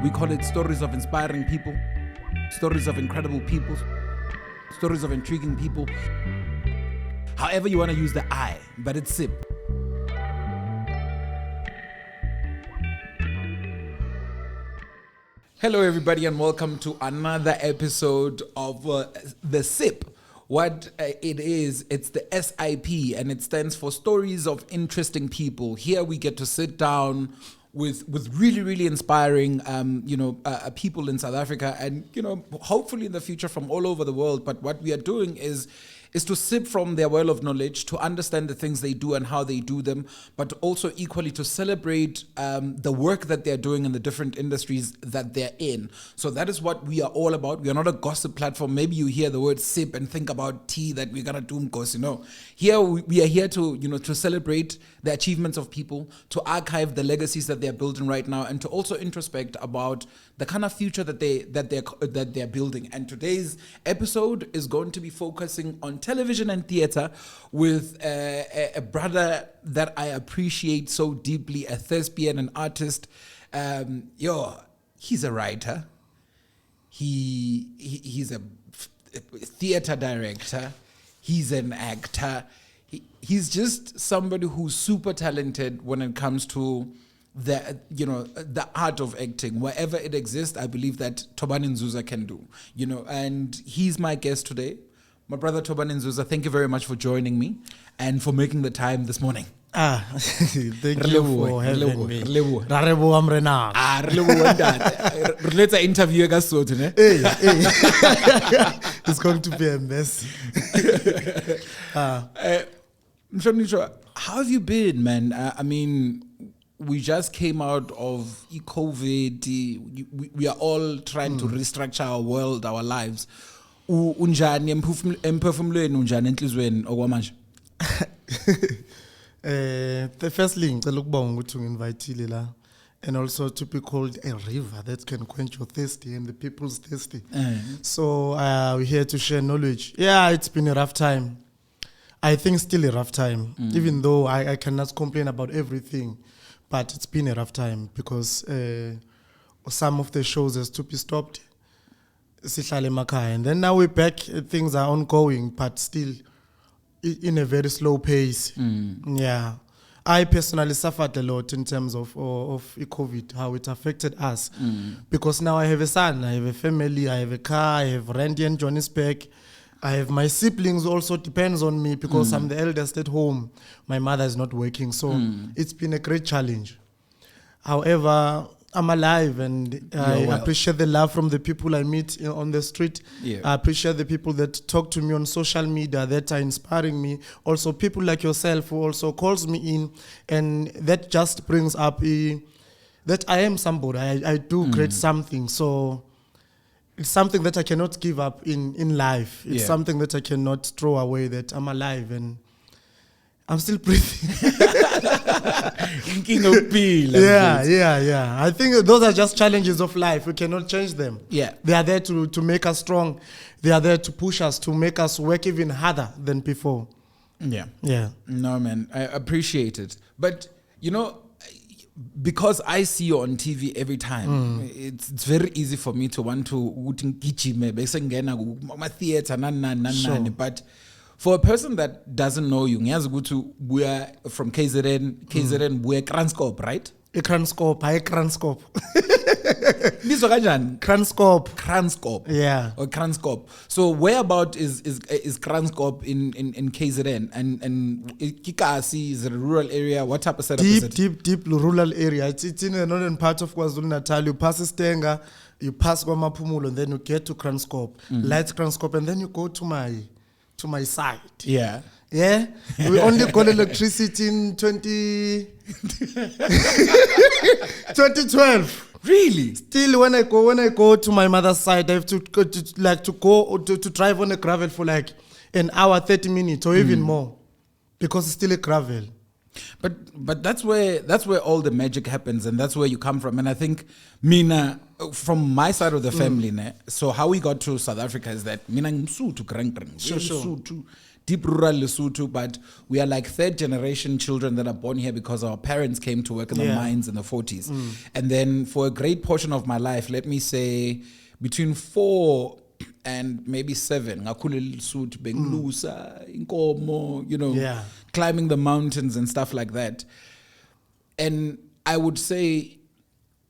We call it stories of inspiring people, stories of incredible people, stories of intriguing people. However you want to use the I, but it's SIP. Hello everybody and welcome to another episode of the SIP. What it is, it's the SIP and it stands for Stories of Interesting People. Here we get to sit down with really inspiring people in South Africa and hopefully in the future from all over the world. But what we are doing is to sip from their well of knowledge, to understand the things they do and how they do them, but also equally to celebrate the work that they're doing in the different industries that they're in. So that is what we are all about. We are not a gossip platform. Maybe you hear the word sip and think about tea that we're gonna do, because here we are here to celebrate the achievements of people, to archive the legacies that they're building right now, and to also introspect about the kind of future that they're building. And today's episode is going to be focusing on television and theater with a brother that I appreciate so deeply, a thespian, an artist. He's a writer. He's a theater director. He's an actor. He's just somebody who's super talented when it comes to the art of acting. Wherever it exists, I believe that Thobani Nzuza can do. And he's my guest today. My brother Thobani Nzuza, thank you very much for joining me and for making the time this morning. Thank you for having me. Let's interview It's going to be a mess. How have you been, man? We just came out of COVID. We are all trying to restructure our world, our lives. Unjani emphefumulweni unjani enhlizweni okwamanje? The first thing ngicela ukubonga ukuthi ungivitile la, and also to be called a river that can quench your thirsty and the people's thirsty. So we're here to share knowledge. Yeah, it's been a rough time. I think still a rough time, even though I cannot complain about everything, but it's been a rough time because some of the shows has to be stopped. And then now we're back, things are ongoing, but still in a very slow pace. Yeah. I personally suffered a lot in terms of COVID, how it affected us. Because now I have a son, I have a family, I have a car, I have Randy and Johannesburg. I have my siblings also depends on me because I'm the eldest at home. My mother is not working, so it's been a great challenge. However, I'm alive and I appreciate the love from the people I meet on the street. Yeah. I appreciate the people that talk to me on social media that are inspiring me. Also people like yourself who also calls me in, and that just brings up that I am somebody. I do create something. So it's something that I cannot give up in life. It's something that I cannot throw away, that I'm alive and I'm still breathing. Yeah. I think those are just challenges of life. We cannot change them. Yeah. They are there to make us strong. They are there to push us, to make us work even harder than before. Yeah. Yeah. No, man, I appreciate it. But, because I see you on TV every time, it's very easy for me to want to theater, but for a person that doesn't know you, we're from KZN, we're Kranscope, right? A Kranscope. Kranscope. Yeah. Or Kranscope. So whereabout is Kranscope in KZN? And Kikasi is a rural area. What type of setup is it? Deep rural area. It's in the northern part of KwaZulu-Natal. You pass Stenga, you pass Kwamapumulo, and then you get to Kranscope. Light Kranscope, and then you go to my side. Yeah. Yeah. We only got electricity in 2012. Really? Still, when I go to my mother's side, I have to drive on a gravel for like an hour, 30 minutes, or even more, because it's still a gravel. But that's where all the magic happens, and that's where you come from. And I think Mina, from my side of the family, so how we got to South Africa is that Mina Msutu Krang. Sure. deep rural Lesotho, but we are like third generation children that are born here because our parents came to work in the mines in the 40s. And then for a great portion of my life, let me say between 4 and maybe 7, climbing the mountains and stuff like that. And I would say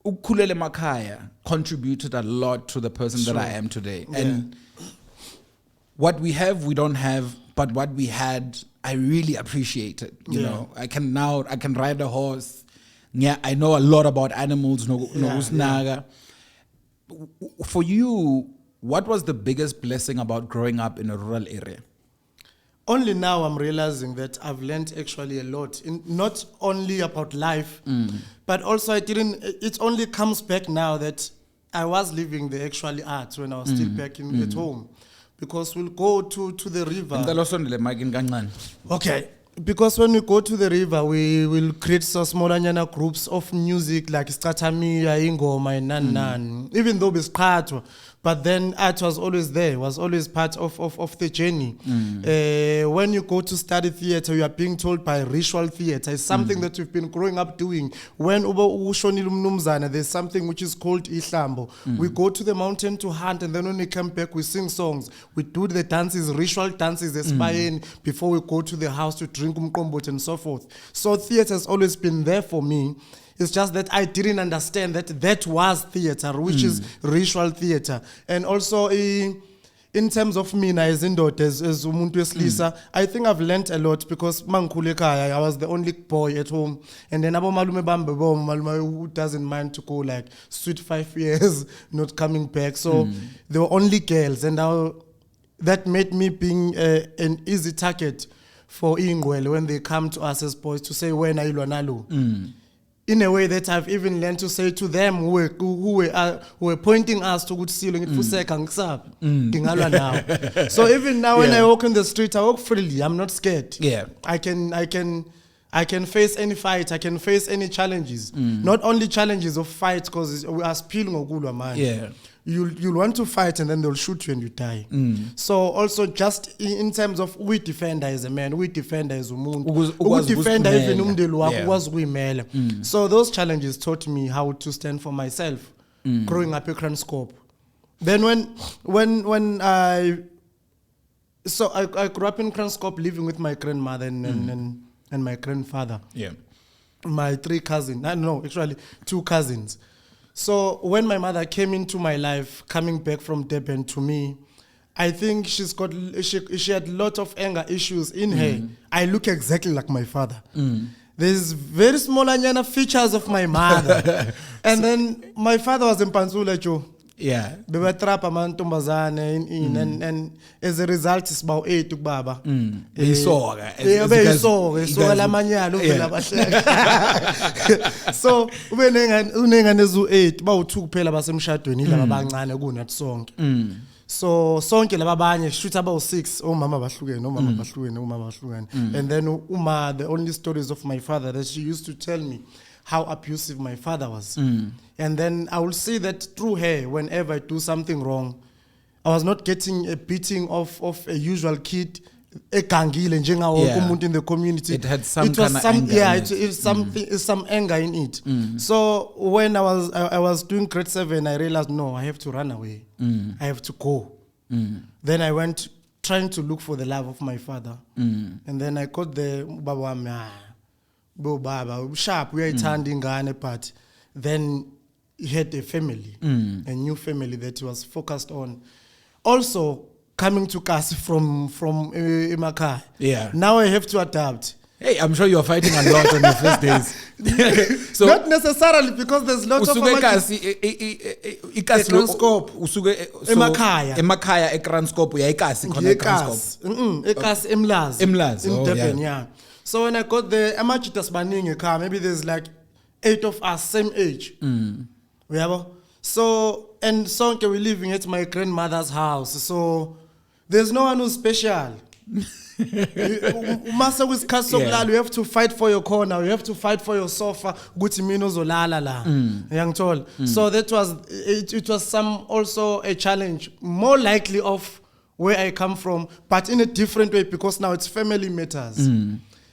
Ukulele Makaya contributed a lot to the person that I am today. And what we have, we don't have, but what we had, I really appreciate it. You know, I can ride a horse. Yeah, I know a lot about animals. For you, what was the biggest blessing about growing up in a rural area? Only now I'm realizing that I've learned actually a lot, not only about life, but also it only comes back now that I was living the actual art when I was still back at home. Because we'll go to the river. Okay. Because when we go to the river, we will create some small groups of music like Stratamiya, Ingoma, and Nan. Even though it's art, but then art was always there, was always part of the journey. When you go to study theater, you are being told by ritual theater. It's something that we've been growing up doing. When there's something which is called Ihlambo. We go to the mountain to hunt, and then when we come back, we sing songs. We do the dances, ritual dances, aspiring before we go to the house to drink umqombothi and so forth. So theater has always been there for me. It's just that I didn't understand that was theater, which is ritual theater. And also in terms of me as indoda, as umuntu wesilisa, I think I've learned a lot because mangikhule ekhaya, I was the only boy at home. And then abomalume bami malume who doesn't mind to go like sweet 5 years not coming back. So there were only girls, and that made me being an easy target for Ingwele when they come to us as boys to say, when are you Lwanalo? In a way that I've even learned to say to them who were pointing us to good ceiling, so even now when I walk in the street, I walk freely. I'm not scared. Yeah. I can face any fight. I can face any challenges. Not only challenges of fight, because we are spilling ogulwa man. Yeah. You'll want to fight and then they'll shoot you and you die. So also just in terms of we defender as a man, we defender as a moon, we defender even umdelu wakho was uyimela. So those challenges taught me how to stand for myself growing up in Kranscope. Then when I grew up in Kranscope living with my grandmother and my grandfather. Yeah. My 3 cousins. Actually 2 cousins. So when my mother came into my life, coming back from Durban to me, I think she had a lot of anger issues in her. I look exactly like my father. There's very small features of my mother. And then my father was in Panzula Joe. Yeah. They were trap and as a result it's about 8 to Baba. So when unenganezu 8 bawu2 kuphela basemshadweni ilaba bancane kunat sonke. So sonke laba abanye shoot about 6 omama bahlukene. And then the only stories of my father that she used to tell me how abusive my father was. And then I will see that through her, whenever I do something wrong, I was not getting a beating of a usual kid, in the community. It had some kind of anger. Yeah, it's some anger in it. So when I was doing grade 7, I realized, no, I have to run away. I have to go. Then I went trying to look for the love of my father. And then I got the Baba sharp, we are attending but then he had a family, a new family that he was focused on. Also coming to Kasi from Imakai. Yeah. Now I have to adapt. Hey, I'm sure you're fighting a lot on your first days. So not necessarily because there's lots of Kranscope Emakaya eKranscope uyaikasi khona eKranscope. Ekasi Emlazi. In Durban, yeah. So when I got there, amajitas baningi car, maybe there's like 8 of us, same age. So, and sonke we're living at my grandmother's house. So there's no one who's special. Master with castle, you have to fight for your corner, you have to fight for your sofa. Young tall. So that was it was some also a challenge, more likely of where I come from, but in a different way because now it's family matters.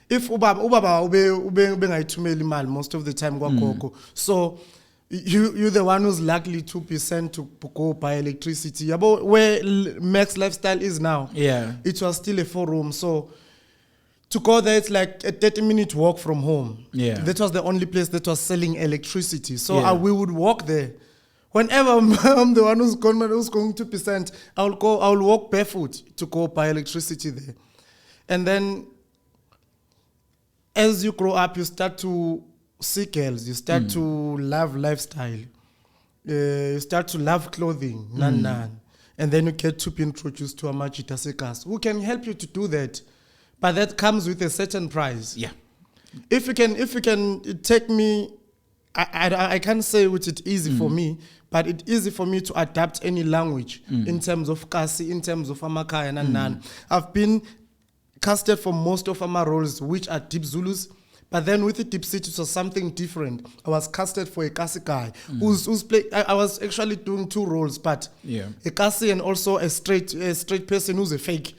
If ubaba ube ngayithumela imali most of the time kwagogo, so you're the one who's likely to be sent to go buy electricity. Yabo, where Max Lifestyle is now, it was still a 4-room, so to go there, it's like a 30-minute walk from home. That was the only place that was selling electricity. So we would walk there. Whenever I'm the one who's going to be sent, I'll walk barefoot to go buy electricity there. And then as you grow up, you start to see girls. You start to love lifestyle. You start to love clothing. And then you get to be introduced to Amajita Sekas, who can help you to do that. But that comes with a certain price. If you can take me, I can't say it's easy for me, but it's easy for me to adapt any language in terms of Kasi, in terms of Amakaya and Nan. I've been casted for most of my roles, which are Deep Zulus. But then with the Deep City, it was something different. I was casted for a Kasi guy who's play. I was actually doing 2 roles, but a Kasi and also a straight person who's a fake.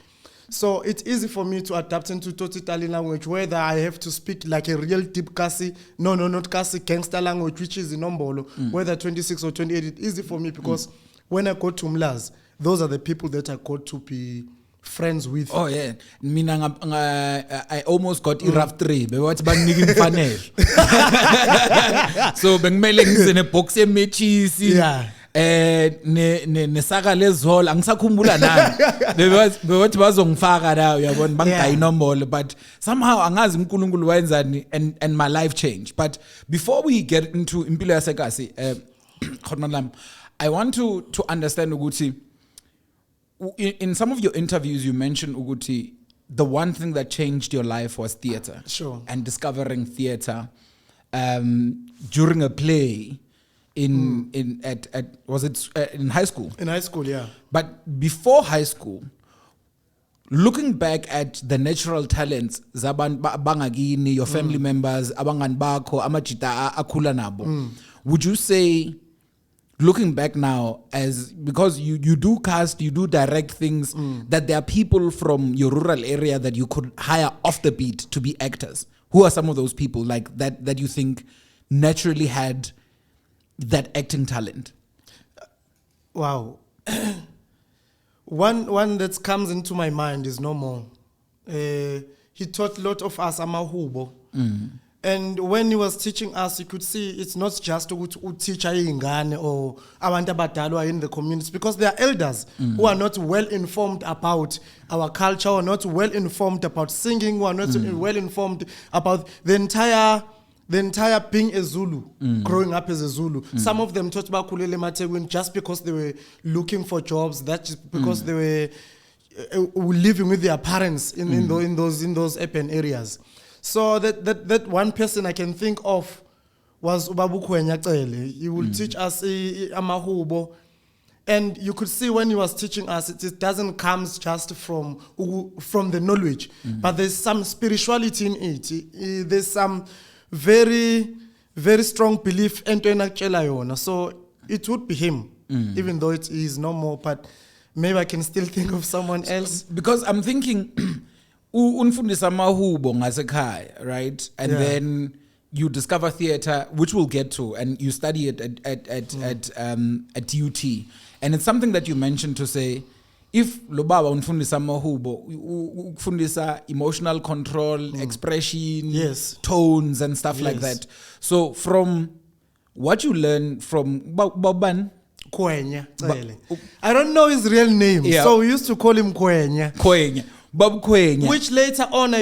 So it's easy for me to adapt into Totitali language, whether I have to speak like a real deep Kasi, not Kasi, gangster language, which is in Nombolo, whether 26 or 28, it's easy for me because when I go to Mlaz, those are the people that I got to be friends with. Oh yeah, I almost got rough 3. But banigi mfanele. So bengimele ngizene box emechizi. Nesaka lezol angisakhumbula nani bewathi bazongifaka la uyabona bangigaya inombolo, but somehow angazi uNkulunkulu wayenzani and my life changed. But before we get into impilo yasekasi I want to understand ukuthi in some of your interviews you mentioned ukuthi the one thing that changed your life was theater. Sure. And discovering theater during a play in high school? In high school, yeah. But before high school, looking back at the natural talents bangakini, your family members, abangani bakho, amajita akhula nabo, would you say, looking back now, as because you do cast, you do direct things, that there are people from your rural area that you could hire off the beat to be actors? Who are some of those people like that you think naturally had that acting talent? Wow. One that comes into my mind is no more. He taught a lot of us Amahubo. And when he was teaching us, you could see it's not just to teach Ingane or abantu abadala in the communities, because there are elders who are not well informed about our culture, or not well informed about singing, who are not well informed about the entire being a Zulu, growing up as a Zulu. Some of them taught about Kulele Matewin just because they were looking for jobs, that's because they were living with their parents in those urban areas. So that one person I can think of was Ubabu Kwenyacele. He would teach us Amahubo. And you could see when he was teaching us, it doesn't come just from the knowledge, but there's some spirituality in it. There's some very, very strong belief in. So it would be him, even though it is no more, but maybe I can still think of someone else. Because I'm thinking, unfundisa mahubo ngasekhaya, right? And then you discover theater, which we'll get to, and you study it at UT. And it's something that you mentioned to say, if lobaba unfundisa mahubo, ufundisa emotional control, expression, tones and stuff like that. So from what you learn from Boban Kwenya, I don't know his real name, so we used to call him Kwenya. Bob Kwenya. Which later on,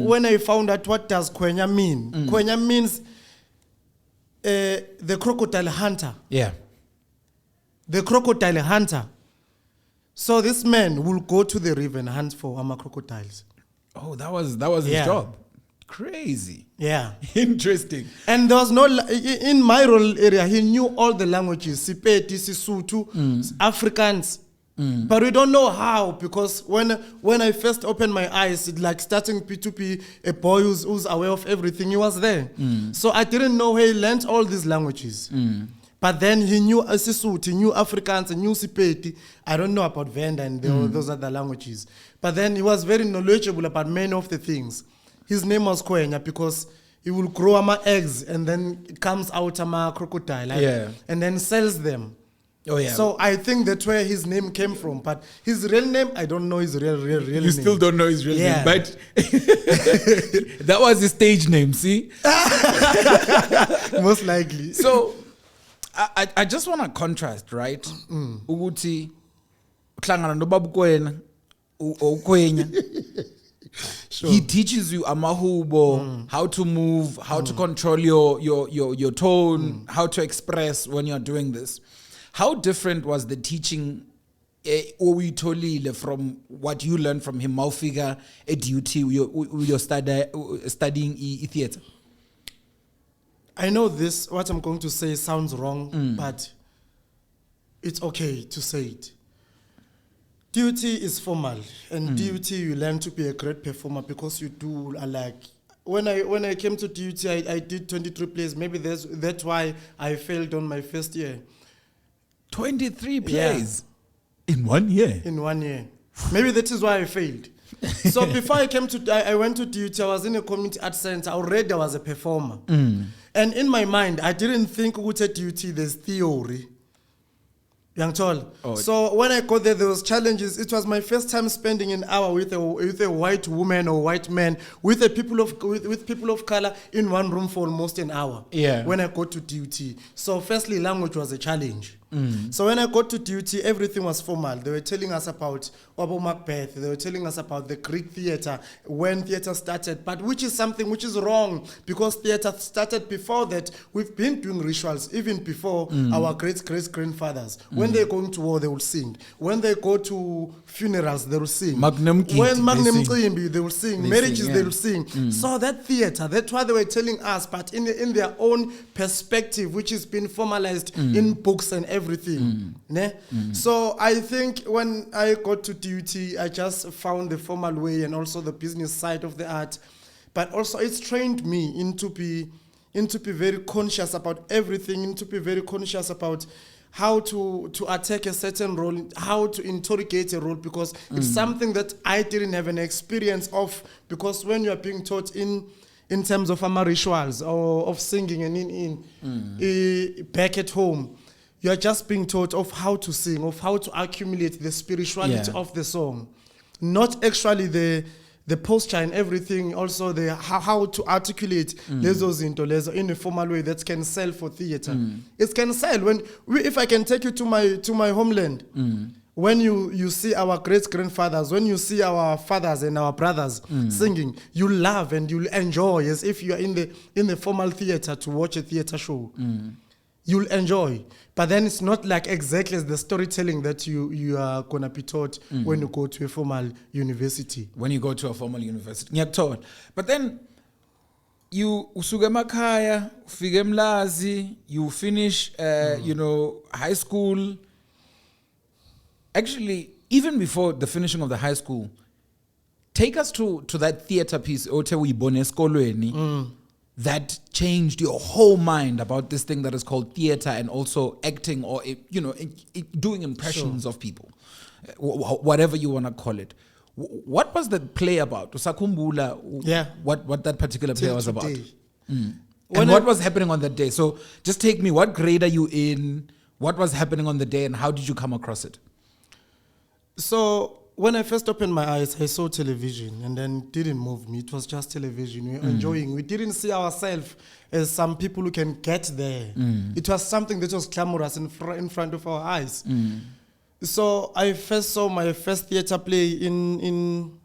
when I found out what does Kwenya mean, Kwenya means the crocodile hunter. Yeah. The crocodile hunter. So this man will go to the river and hunt for crocodiles. Oh, that was his job. Crazy. Yeah. Interesting. And there was no, in my rural area, he knew all the languages, Sipeti, Sisutu, Afrikaans. But we don't know how, because when I first opened my eyes, it like starting to be a boy who's aware of everything. He was there. So I didn't know where he learned all these languages. But then he knew Sisuti, he knew Afrikaans, he knew Sipeti. I don't know about Venda and those other languages. But then he was very knowledgeable about many of the things. His name was Kwenya because he will grow eggs and then it comes out a crocodile and then sells them. Oh yeah. So I think that's where his name came from. But his real name, I don't know his real name. You still don't know his real name, but that was his stage name, see? Most likely. So I just want to contrast, right? Ukuthi uhlangana noBaba Kwena uKwenya. Sure. He teaches you amahubo, how to move, how to control your tone, how to express when you're doing this. How different was the teaching from what you learned from him, Maufiga, at duty, you're studying theater? I know this, what I'm going to say sounds wrong, but it's okay to say it. Duty is formal, and duty you learn to be a great performer because you do like. When I came to duty, I did 23 plays. Maybe that's why I failed on my first year. 23 plays in 1 year. In 1 year, maybe that is why I failed. So before I went to duty, I was in a community arts center. Already I was a performer, and in my mind, I didn't think with a duty there's theory. So when I got there was challenges. It was my first time spending an hour with a white woman or white man with people of color in one room for almost an hour. Yeah. When I got to duty, so firstly language was a challenge. So when I got to duty, everything was formal. They were telling us about Wabo Macbeth. They were telling us about the Greek theater, when theater started, but which is something which is wrong because theater started before that. We've been doing rituals even before our great-grandfathers. When they're going to war, they will sing. When they go to funerals, they will sing. Magnum Cimbi, they will sing. Marriages, they will sing. So that theater, that's what they were telling us, but in their own perspective, which has been formalized in books and everything. So I think when I got to duty, I just found the formal way and also the business side of the art. But also it's trained me into be very conscious about everything, into be very conscious about how to attack a certain role, how to interrogate a role, because it's something that I didn't have an experience of, because when you are being taught in terms of rituals or of singing and back at home, you are just being taught of how to sing, of how to accumulate the spirituality of the song, not actually the posture and everything. Also how to articulate lezo zinto in a formal way that can sell for theater. It can sell if I can take you to my homeland. When you see our great-grandfathers, when you see our fathers and our brothers singing, you love and you'll enjoy as if you are in the formal theater to watch a theater show. You'll enjoy. But then it's not like exactly the storytelling that you are going to be taught when you go to a formal university. When you go to a formal university. Ngiyakuthola. But then you usuka emakhaya, ufike eMlazi, you finish high school. Actually, even before the finishing of the high school, take us to that theater piece that changed your whole mind about this thing that is called theater and also acting or doing impressions of people, whatever you want to call it. What was the play about? Usakumbula, what that particular play was about. And what was happening on that day? So just take me, what grade are you in? What was happening on the day and how did you come across it? So when I first opened my eyes, I saw television and then it didn't move me. It was just television. We were enjoying. We didn't see ourselves as some people who can get there. It was something that was glamorous in front of our eyes. So I first saw my first theater play in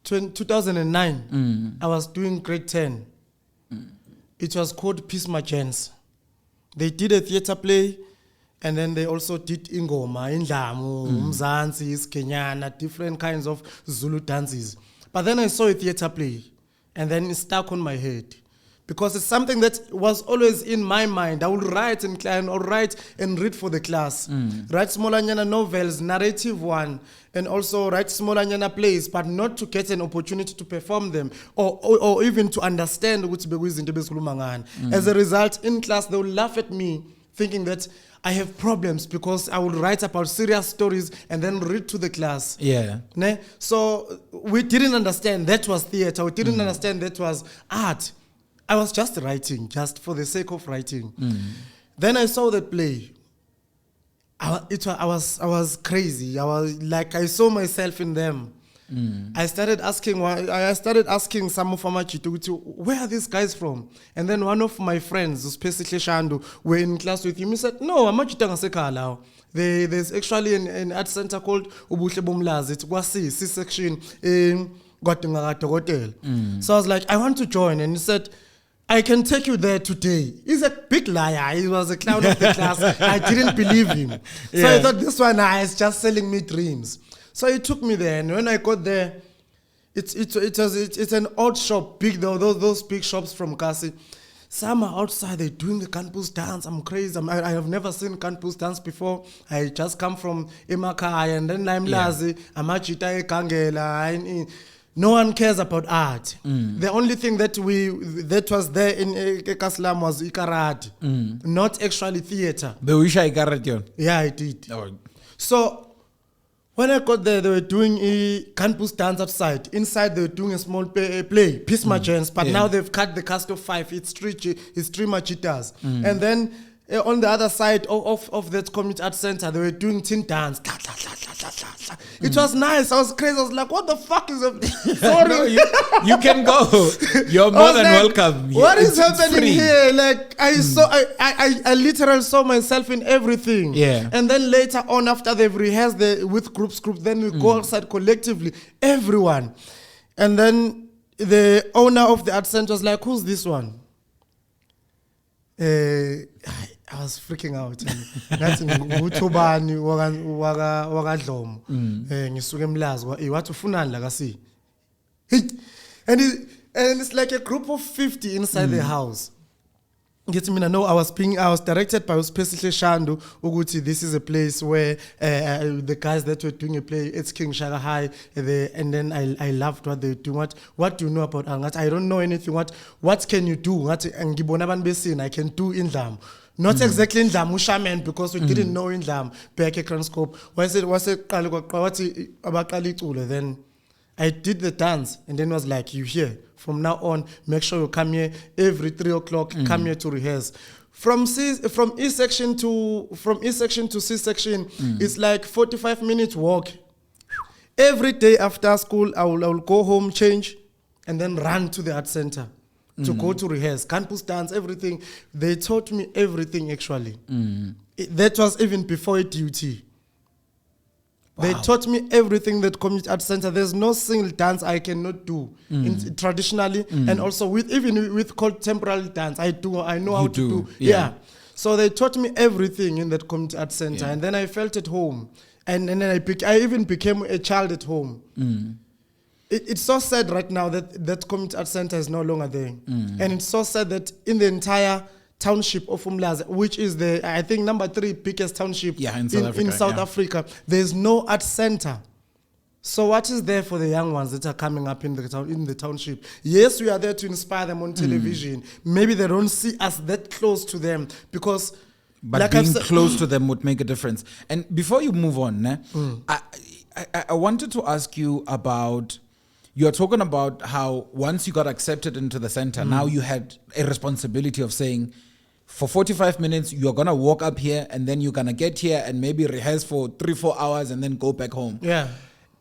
2009. I was doing grade 10. It was called Peace Marchants. They did a theater play. And then they also did ingoma, indlamu, umzansi, iskenyana, different kinds of Zulu dances. But then I saw a theater play, and then it stuck on my head. because it's something that was always in my mind. I would write and read for the class. Write smallanyana novels, narrative one, and also write smallanyana plays, but not to get an opportunity to perform them or even to understand what's As a result, in class, they will laugh at me, thinking that I have problems because I would write about serious stories and then read to the class. Yeah. Ne? So we didn't understand that was theater. We didn't understand that was art. I was just writing, just for the sake of writing. Then I saw the play. I was crazy. I saw myself in them. I started asking some of Amachitu, where are these guys from? And then one of my friends, especially Shandu, were in class with him. He said, no, Amachita Ngasekala. There's actually an art center called Ubuhle Bomlazi. It's Gwasi, C-section in Guatemala Hotel. So I was like, I want to join. And he said, I can take you there today. He's a big liar. He was a clown of the class. I didn't believe him. So I thought this one is just selling me dreams. So he took me there, and when I got there, it's an odd shop, big those big shops from Kasi. Some are outside, they're doing the campus dance. I'm crazy. I have never seen campus dance before. I just come from Imakai, and then I'm lazy. I'm Achita Kangela. No one cares about art. The only thing that was there in Kaslam was Ikarad, not actually theater. The Wisha Ikarad. Yeah, I did. Oh. So when I got there, they were doing a campus dance outside. Inside, they were doing a small play, Peace Marchants, but now they've cut the cast of 5. It's three machitas. And then on the other side of that community art center, they were doing tin dance. It was nice. I was crazy. I was like, what the fuck is it? Sorry. No, you can go. You're more than welcome. What is happening here? Like I literally saw myself in everything. Yeah. And then later on, after they've rehearsed with groups, then we go outside collectively, everyone. And then the owner of the art center was like, who's this one? I was freaking out. Ngathi Thobani wakadlomo. Ngisuke emlazi wathi ufunani la kasi. And it's like a group of 50 inside the house. No, I was directed by Specially Shandu Uguti. This is a place where the guys that were doing a play, it's King Shaka High, and then I loved what they do. What do you know about Angat? I don't know anything. What can you do? I can do in them. Not exactly in Dam Ushaman, because we didn't know in Dam Scope. Then I did the dance, and then was like, you here. From now on, make sure you come here every 3 o'clock. Come here to rehearse. From E section to C section, it's like 45 minutes walk. Every day after school, I will go home, change, and then run to the art center to go to rehearse. Campus dance, everything. They taught me everything actually. That was even before duty. Wow. They taught me everything that community art center. There's no single dance I cannot do traditionally, and also with contemporary dance. I know how to do. Yeah. So they taught me everything in that community art center, and then I felt at home, and then I even became a child at home. It's so sad right now that community art center is no longer there, and it's so sad that in the entire township of Umlazi, which is I think number 3 biggest township in South Africa, there's no art center. So what is there for the young ones that are coming up in the township? Yes, we are there to inspire them on television. Maybe they don't see us that close to them, because but like being close to them would make a difference. And before you move on, I wanted to ask you about, you're talking about how once you got accepted into the center, now you had a responsibility of saying, for 45 minutes, you're going to walk up here, and then you're going to get here and maybe rehearse for 3-4 hours and then go back home. Yeah.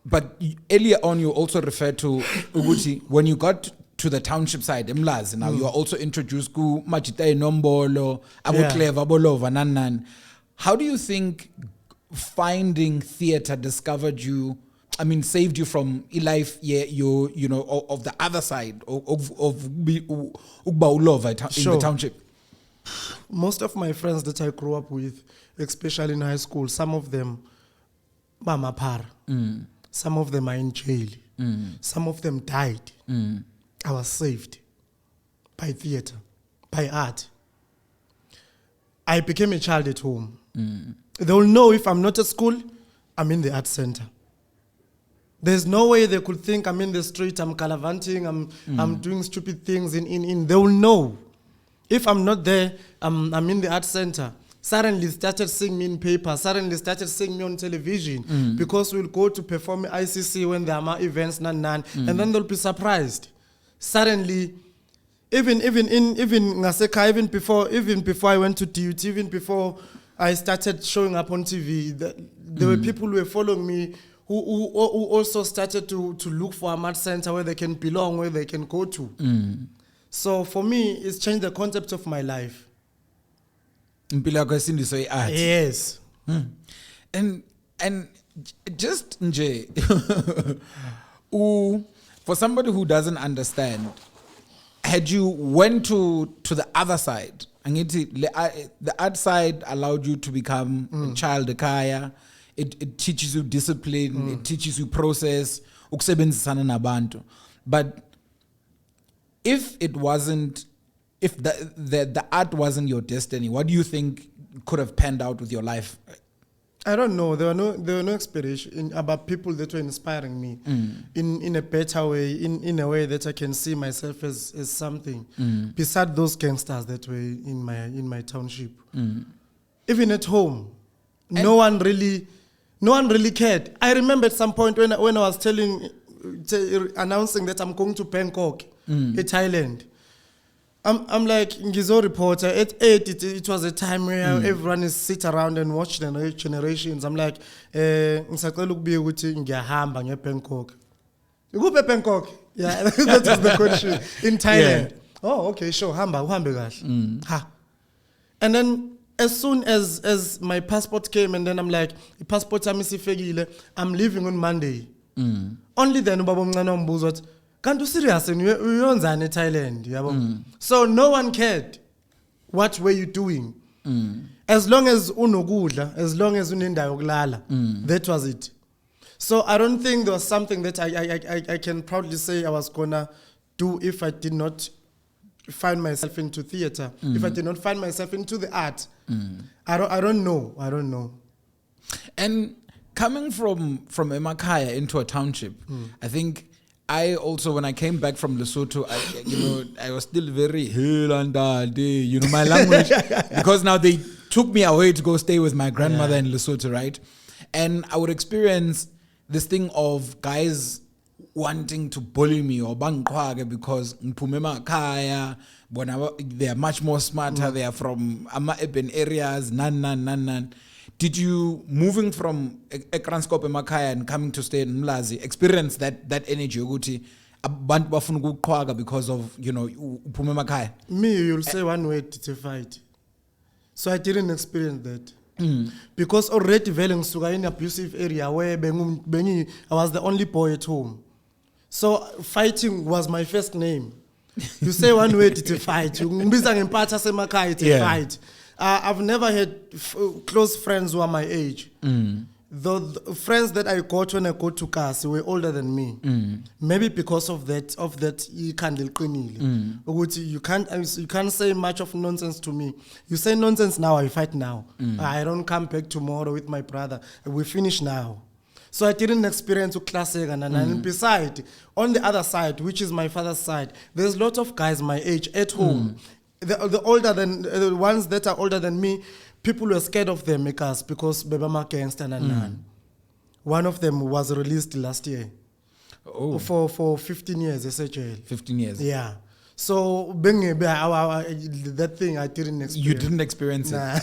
But earlier on, you also referred to Uguti, when you got to the township side, Mlazi, now you are also introduced to Machita Nombolo, Abu Clever, Bolova, Nanan. How do you think finding theater discovered you? I mean, saved you from life, you know, of the other side of Ugbaulova in the township? Most of my friends that I grew up with, especially in high school, some of them, Mamapar, some of them are in jail, some of them died. I was saved. by theater, by art. I became a child at home. They will know if I'm not at school, I'm in the art center. There's no way they could think I'm in the street, I'm gallivanting, I'm doing stupid things they will know. If I'm not there, I'm in the art center. Suddenly started seeing me in paper, suddenly started seeing me on television, because we'll go to perform ICC when there are events, and then they'll be surprised. Suddenly, even before I went to DUT, even before I started showing up on TV, there were people who were following me who also started to look for a art center where they can belong, where they can go to. So for me, it's changed the concept of my life. Yes. And just for somebody who doesn't understand, had you went to the other side, the art side allowed you to become a child kaya. It teaches you discipline, it teaches you process, ukusebenzisana nabantu. But if the art wasn't your destiny, what do you think could have panned out with your life? I don't know. There were no inspiration about people that were inspiring me in a better way, in a way that I can see myself as something. Beside those gangsters that were in my township. Even at home, no one really cared. I remember at some point when I was announcing that I'm going to Bangkok, Thailand. I'm like, Ngizo reporter, at 8, it was a time where everyone is sit around and watch the generations. I'm like, ngisacela ukubuya ukuthi ngiyahamba ngeBangkok. You go to Bangkok? Yeah, that was the question. In Thailand. Yeah. Oh, okay, sure. Uhambe kahle. Ha. And then as soon as my passport came, and then I'm like, passport I'm leaving on Monday. Only then ubaba omncane wambuza wathi, "Kanti serious and uyonzani eThailand?" Yabo. So no one cared. What were you doing? As long as unokudla, as long as unendawo yokulala, that was it. So I don't think there was something that I can proudly say I was gonna do if I did not find myself into theater. If I did not find myself into the art. I don't know. And coming from Emakaya into a township, I think I also, when I came back from Lesotho, I was still very my language, because now they took me away to go stay with my grandmother in Lesotho, right? And I would experience this thing of guys wanting to bully me or bangqwage because they are much more smarter. They are from urban areas. Nan. Did you, moving from Ekranskop Emakaya and coming to stay in Mlazi, experience that energy ukuthi abantu bafuna ukuqhwaga because of uphume Emakaya? Me, you'll say one word, it's a fight. So I didn't experience that. Because already vele ngisuka in abusive area where I was the only boy at home. So fighting was my first name. You say one word, it's a fight. You ngibiza ngempatha semakhaya, it's a fight. I've never had close friends who are my age. The friends that I got when I got to Kasi were older than me. Maybe because of that you can't say much of nonsense to me. You say nonsense now, I fight now. I don't come back tomorrow with my brother. We finish now. So I didn't experience classic and beside, on the other side, which is my father's side, there's a lot of guys my age at home. The ones that are older than me, people were scared of them because Bebama gangster and one of them was released last year. Oh. For 15 years, SHL. 15 years. Yeah. So that thing I didn't experience. You didn't experience it.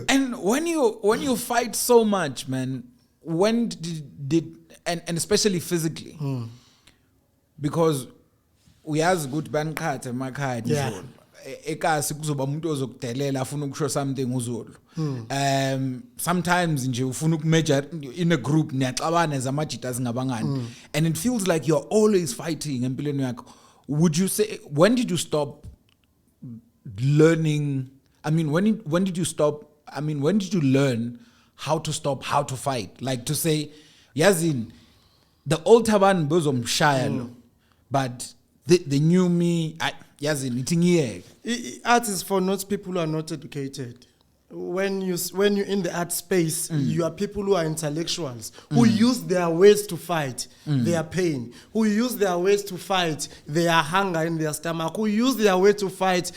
And when you fight so much, man, when did and especially physically, because we have good bandcard and my card. Yeah. Ekasi kuzoba umuntu ozokudelela afuna ukusho something uzulu. Sometimes nje ufuna ukumajor in a group niyaxabana zamajita singabangani, and it feels like you're always fighting empilweni yakho. Would you say, when did you stop learning? I mean, when did you learn how to stop, how to fight? Like to say, Yazin, the old Thobani bezomshaya lo. but the new me, Art is for not people who are not educated. When you're in the art space, you are people who are intellectuals, who use their words to fight their pain, who use their words to fight their hunger in their stomach, who use their way to fight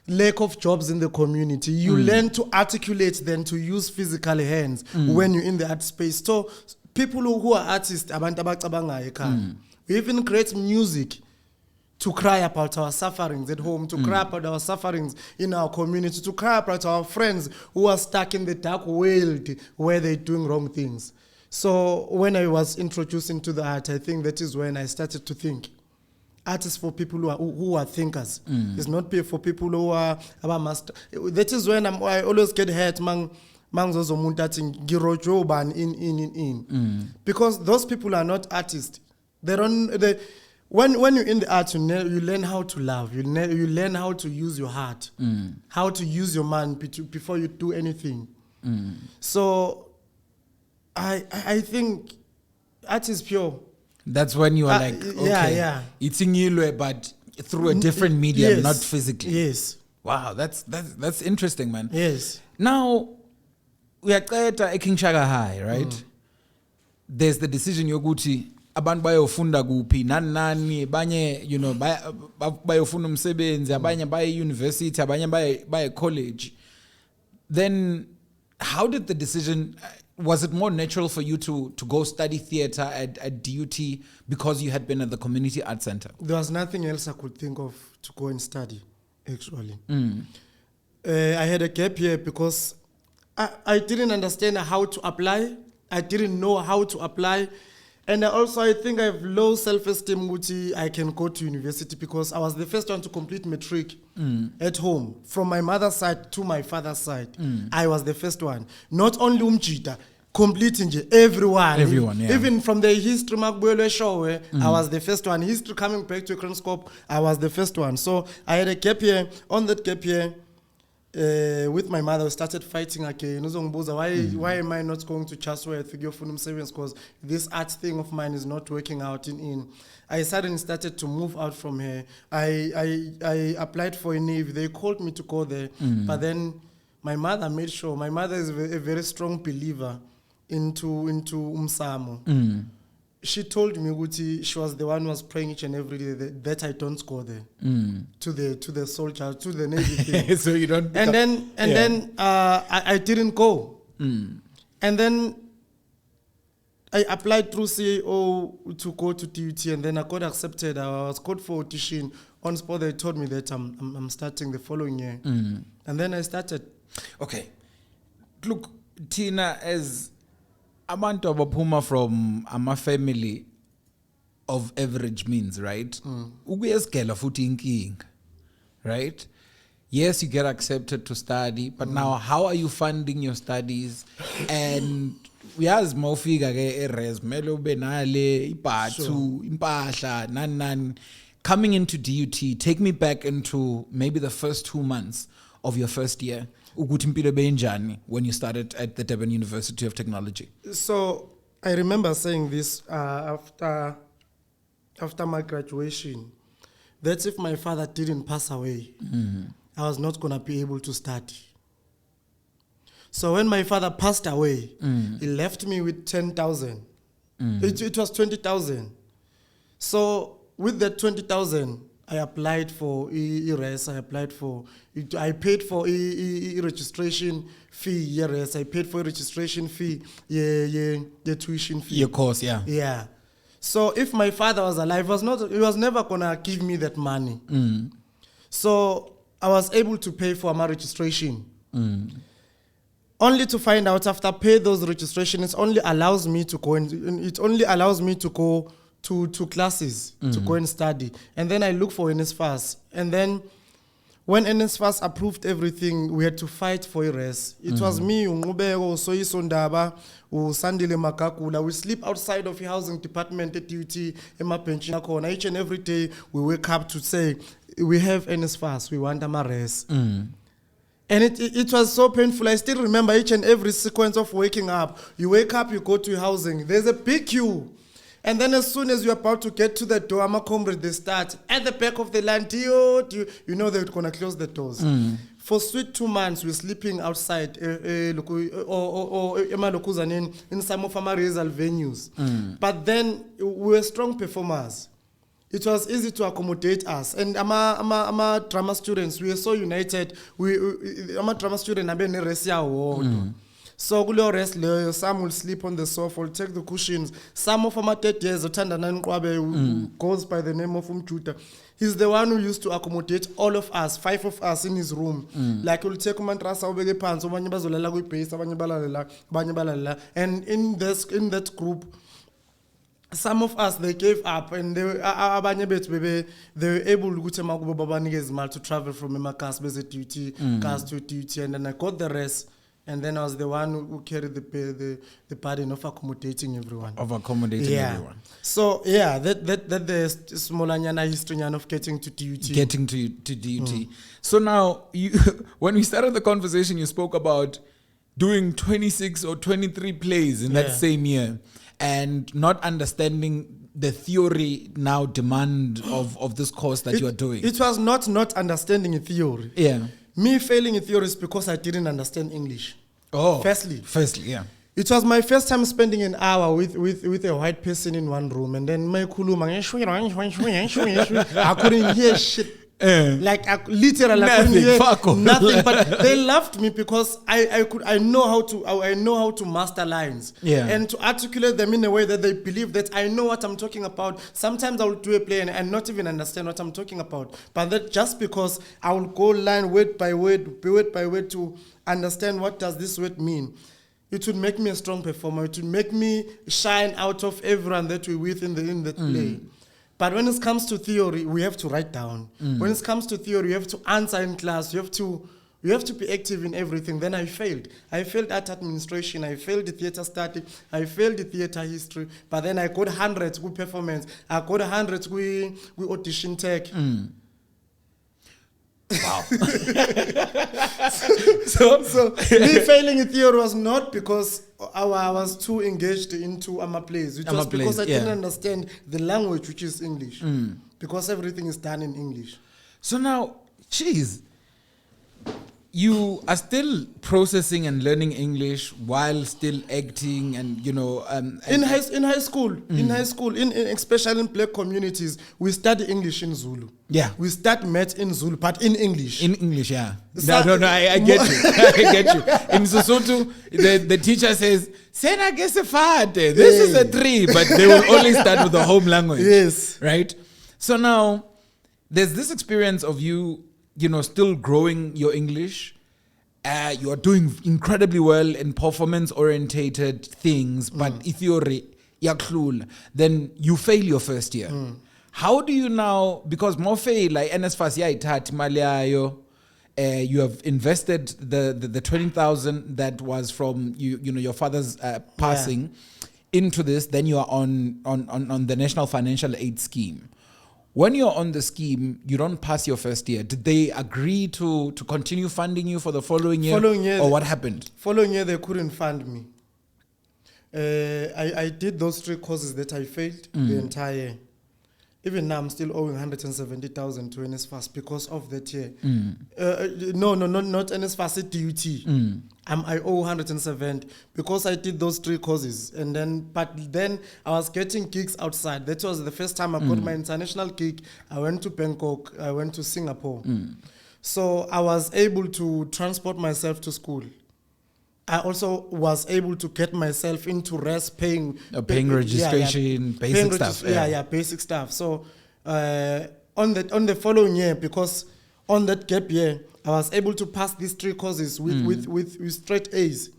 lack of jobs in the community. You learn to articulate then to use physical hands when you're in the art space. So people who are artists, we even create music to cry about our sufferings at home, to cry about our sufferings in our community, to cry about our friends who are stuck in the dark world where they're doing wrong things. So when I was introduced into the art, I think that is when I started to think. Art is for people who are thinkers. It's not for people who are master. That is when I always get hurt, because those people are not artists. When you're in the art, you learn how to love. You learn how to use your heart, how to use your mind before you do anything. So I think art is pure. That's when you are like, okay, it's in you, but through a different medium, yes, not physically. Yes. Wow, that's interesting, man. Yes. Now we are at King Shaka High, right? There's the decision yokuthi abantu bayofunda kuphi nani banye bayofunda umsebenzi abanye baye university abanye baye college. Then how did the decision, was it more natural for you to go study theater at DUT because you had been at the community art center? There was nothing else I could think of to go and study, actually. I had a gap year because I didn't understand how to apply. I didn't know how to apply. And I think I have low self-esteem. I can go to university because I was the first one to complete matric at home. From my mother's side to my father's side, I was the first one. Not only Umchita, completing everyone. Yeah. Even from the history show, I was the first one. History coming back to Ekronscope, I was the first one. So I had a gap year. On that gap year, with my mother, we started fighting again. Why am I not going to Chatsworth because this art thing of mine is not working out in. I suddenly started to move out from here. I applied for a Navy. They called me to go there. But then my mother made sure. My mother is a very strong believer into Umsamo. She told me she was the one who was praying each and every day that I don't go there to the soldier, to the Navy thing. So you don't. Then I didn't go. And then I applied through CEO to go to DUT, and then I got accepted. I was called for audition. On spot, they told me that I'm starting the following year, and then I started. Okay, look, Tina, as abantu abaphuma from a family of average means, right? Ukuyesgela futhi inkinga, right? Yes, you get accepted to study, but now how are you funding your studies? And uyazi mawufika ke eres mele ube nale ibhathu impahla nani. Coming into DUT, take me back into maybe the first 2 months of your first year. Ukuthi impilo benjani when you started at the Durban University of Technology? So I remember saying this after my graduation, that if my father didn't pass away, I was not going to be able to study. So when my father passed away, he left me with 10,000. It was 20,000. So with that 20,000, I applied for ERS. I paid for registration fee. ERS. I paid for registration fee. The tuition fee. Your course, yeah. Yeah. So if my father was alive, he was never gonna give me that money. So I was able to pay for my registration. Only to find out after pay those registrations, it only allows me to go to classes to go and study. And then I look for NSFAS. And then when NSFAS approved everything, we had to fight for ERS. It was me, Ungubeko, Soyiso Ndaba, Sandile Makakula. We sleep outside of the housing department at DUT, Emapenchina. Each and every day we wake up to say, we have NSFAS, we want ERS. And it was so painful. I still remember each and every sequence of waking up. You wake up, you go to housing. There's a big queue. And then as soon as you're about to get to the door, my comrade, they start at the back of the line. You know they're going to close the doors. For sweet 2 months, we're sleeping outside in some of our resal venues. But then we were strong performers. It was easy to accommodate us. And our drama students, we were so united. Our drama students, so some will sleep on the sofa, will take the cushions. Some of our 30 years, goes by the name of Umchuta. He's the one who used to accommodate all of us, 5 of us in his room. Like he'll take mantrasa obege pants, and in that group, some of us, they gave up, and they were able to travel from Emakas duty, cars to duty, and then I got the rest. And then I was the one who carried the burden of accommodating everyone. Everyone. So that the small history of getting to duty. Getting to duty. So now, when we started the conversation, you spoke about doing 26 or 23 plays in that same year, and not understanding the theory now demand of this course that you are doing. It was not understanding a theory. Yeah. Me failing in theory is because I didn't understand English. Firstly, yeah. It was my first time spending an hour with a white person in one room, and then I couldn't hear shit. Like literally, I couldn't hear nothing. But they loved me because I know how to master lines, and to articulate them in a way that they believe that I know what I'm talking about. Sometimes I will do a play and not even understand what I'm talking about, but that just because I will go line word by word to understand what does this word mean. It would make me a strong performer. It would make me shine out of everyone that we're with in the play. But when it comes to theory, we have to write down. When it comes to theory, you have to answer in class. You have to be active in everything. Then I failed. I failed art administration. I failed the theater study. I failed the theater history. But then I got 100 with performance. I got 100 with audition tech. Wow. so me failing in theory was not because I was too engaged into my plays. It was because I didn't understand the language, which is English. Because everything is done in English. So now, you are still processing and learning English while still acting, and in high school, especially in black communities, we study English in Zulu. Yeah, we start math in Zulu, but in English. In English, yeah. No, I get you. I get you. In Sesotho, the teacher says, "Sena gesefate." This is a 3, but they will only start with the home language. Yes, right. So now, there's this experience of you still growing your English. You are doing incredibly well in performance-orientated things, but theory, then you fail your first year. How do you now, because more fail, like NSFAS, you have invested the 20,000 that was from your father's passing into this, then you are on the National Financial Aid Scheme. When you're on the scheme, you don't pass your first year. Did they agree to continue funding you for the following year? Or what happened? Following year, they couldn't fund me. I did those 3 courses that I failed the entire year. Even now, I'm still owing 170,000 to NSFAS because of that year. No, not NSFAS, DUT. I owe 170 because I did those 3 courses, but then I was getting gigs outside. That was the first time I got my international gig. I went to Bangkok. I went to Singapore. So I was able to transport myself to school. I also was able to get myself into rest paying registration, basic stuff. Basic stuff. So on the following year, because on that gap year, I was able to pass these 3 courses with straight A's.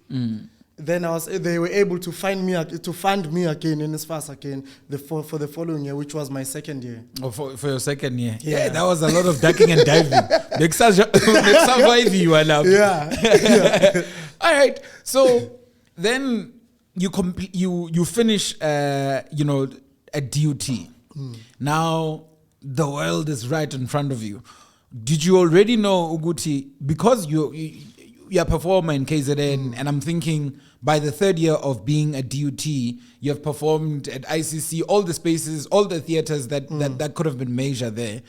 Then they were able to fund me again in as fast again for the following year, which was my second year. Oh, for your second year. Yeah, that was a lot of ducking and diving. Survive you are now. Yeah. All right. So then you finish a DUT. Now the world is right in front of you. Did you already know Uguti, because you you're a performer in KZN, and I'm thinking by the third year of being a DUT, you have performed at ICC, all the spaces, all the theaters that could have been major there.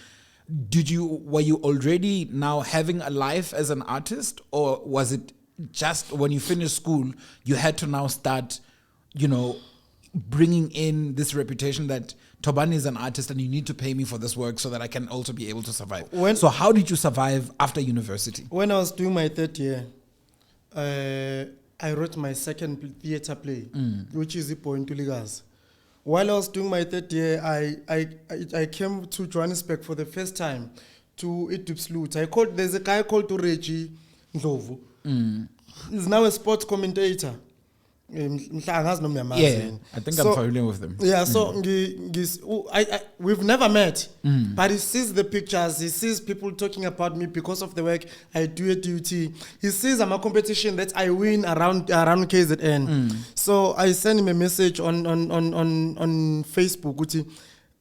Were you already now having a life as an artist, or was it just when you finished school, you had to now start, bringing in this reputation that Thobani is an artist and you need to pay me for this work so that I can also be able to survive? So how did you survive after university? When I was doing my third year, I wrote my second theater play, which is Ipo in Tuligas. While I was doing my third year, I came to Johannesburg for the first time to Itupslut. There's a guy called Reggie Ndlovu. He's now a sports commentator. Yeah, I think I'm familiar with them. Yeah, so we've never met, but he sees the pictures, he sees people talking about me because of the work I do at DUT. He sees I'm a competition that I win around KZN. So I sent him a message on Facebook, which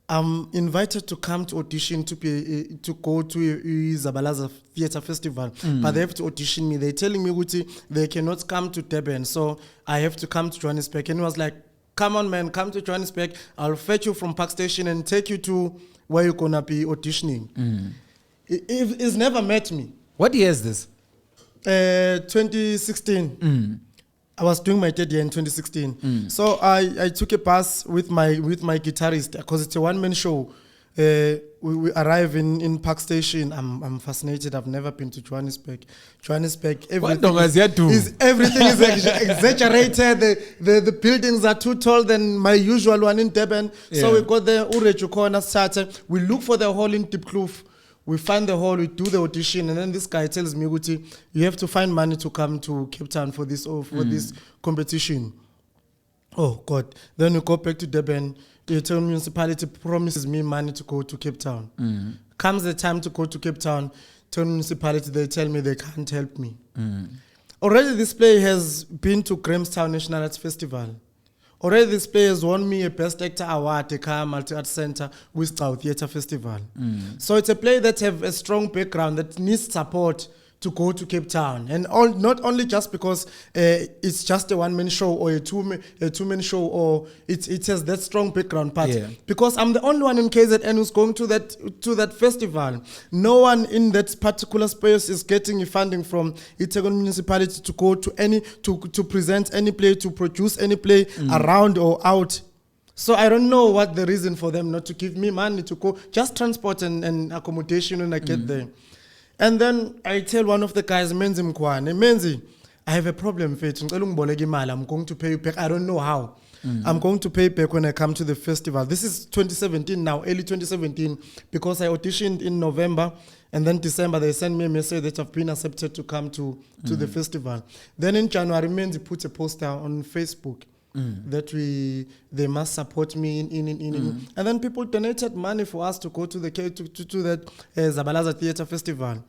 I'm invited to come to audition to go to Zabalaza Theatre Festival, but they have to audition me. They're telling me, Uti, they cannot come to Durban, so I have to come to Johannesburg. And he was like, come on, man, come to Johannesburg. I'll fetch you from Park Station and take you to where you're going to be auditioning. He's never met me. What year is this? 2016. I was doing my third year in 2016. So I took a bus with my guitarist because it's a one-man show. We arrive in Park Station. I'm fascinated. I've never been to Johannesburg. Everything is exaggerated. The buildings are too tall than my usual one in Durban. Yeah. So we got there. We look for the hall in Diepkloof. We find the hall, we do the audition, and then this guy tells me, Guti, you have to find money to come to Cape Town for this this competition. Oh, God. Then we go back to Durban. The town municipality promises me money to go to Cape Town. Comes the time to go to Cape Town, town municipality, they tell me they can't help me. Already this play has been to Grahamstown National Arts Festival. Already this play has won me a Best Actor Award at the Multi-Art Center with South Theatre Festival. So it's a play that has a strong background that needs support to go to Cape Town. And not only just because it's just a one-man show or a two-man show, or it has that strong background part. Yeah. Because I'm the only one in KZN who's going to that festival. No one in that particular space is getting funding from Itegon municipality to go to to present any play, to produce any play around or out. So I don't know what the reason for them not to give me money to go, just transport and accommodation when I get there. And then I tell one of the guys, Menzi Mkwane, Menzi, I have a problem, I'm going to pay you back. I don't know how. I'm going to pay back when I come to the festival. This is 2017 now, early 2017, because I auditioned in November, and then December they sent me a message that I've been accepted to come to the festival. Then in January, Menzi put a poster on Facebook that they must support me in. And then people donated money for us to go to that Zabalaza Theatre Festival.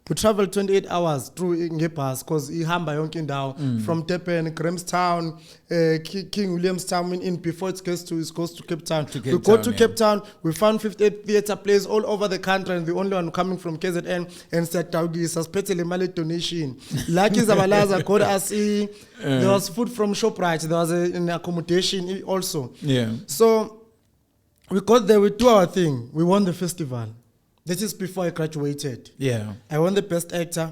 We traveled 28 hours through Ngebus because ihamba yonke indawo from Durban, Grahamstown, King Williamstown before it goes to Cape Town. We go to Cape Town, we found 58 theatre plays all over the country, and the only one coming from KZN and said, "Taugi, suspect a money donation." Lucky Zabalaza got us. There was food from ShopRite. There was an accommodation also. Yeah. So we got there, we do our thing. We won the festival. This is before I graduated. Yeah. I won the Best Actor.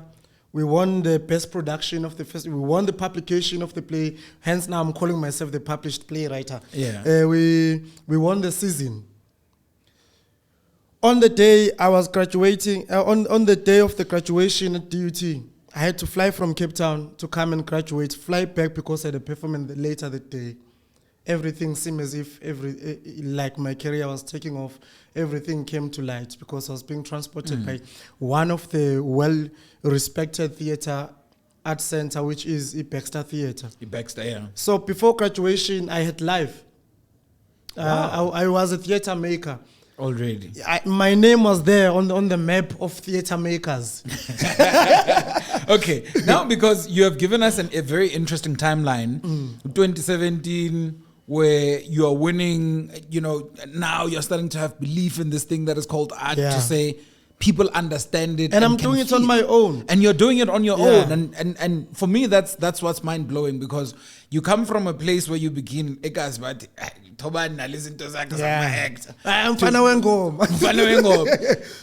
We won the Best Production of the festival. We won the publication of the play. Hence now I'm calling myself the published playwright. Yeah. We won the season. On the day I was graduating, on the day of the graduation at DUT, I had to fly from Cape Town to come and graduate, fly back because I had a performance later that day. Everything seemed as if like my career was taking off. Everything came to light because I was being transported by one of the well-respected theatre art center, which is Baxter Theatre. Baxter, yeah. So before graduation, I had live. Wow. I was a theatre maker. Already. My name was there on the map of theatre makers. Okay, now because you have given us a very interesting timeline, 2017, where you are winning, now you're starting to have belief in this thing that is called art, to say people understand it. And I'm doing it on my own. And you're doing it on your Yeah. own. And for me, that's what's mind blowing, because you come from a place where you begin, egas, but Thobani, listen to Zach, act. I'm fana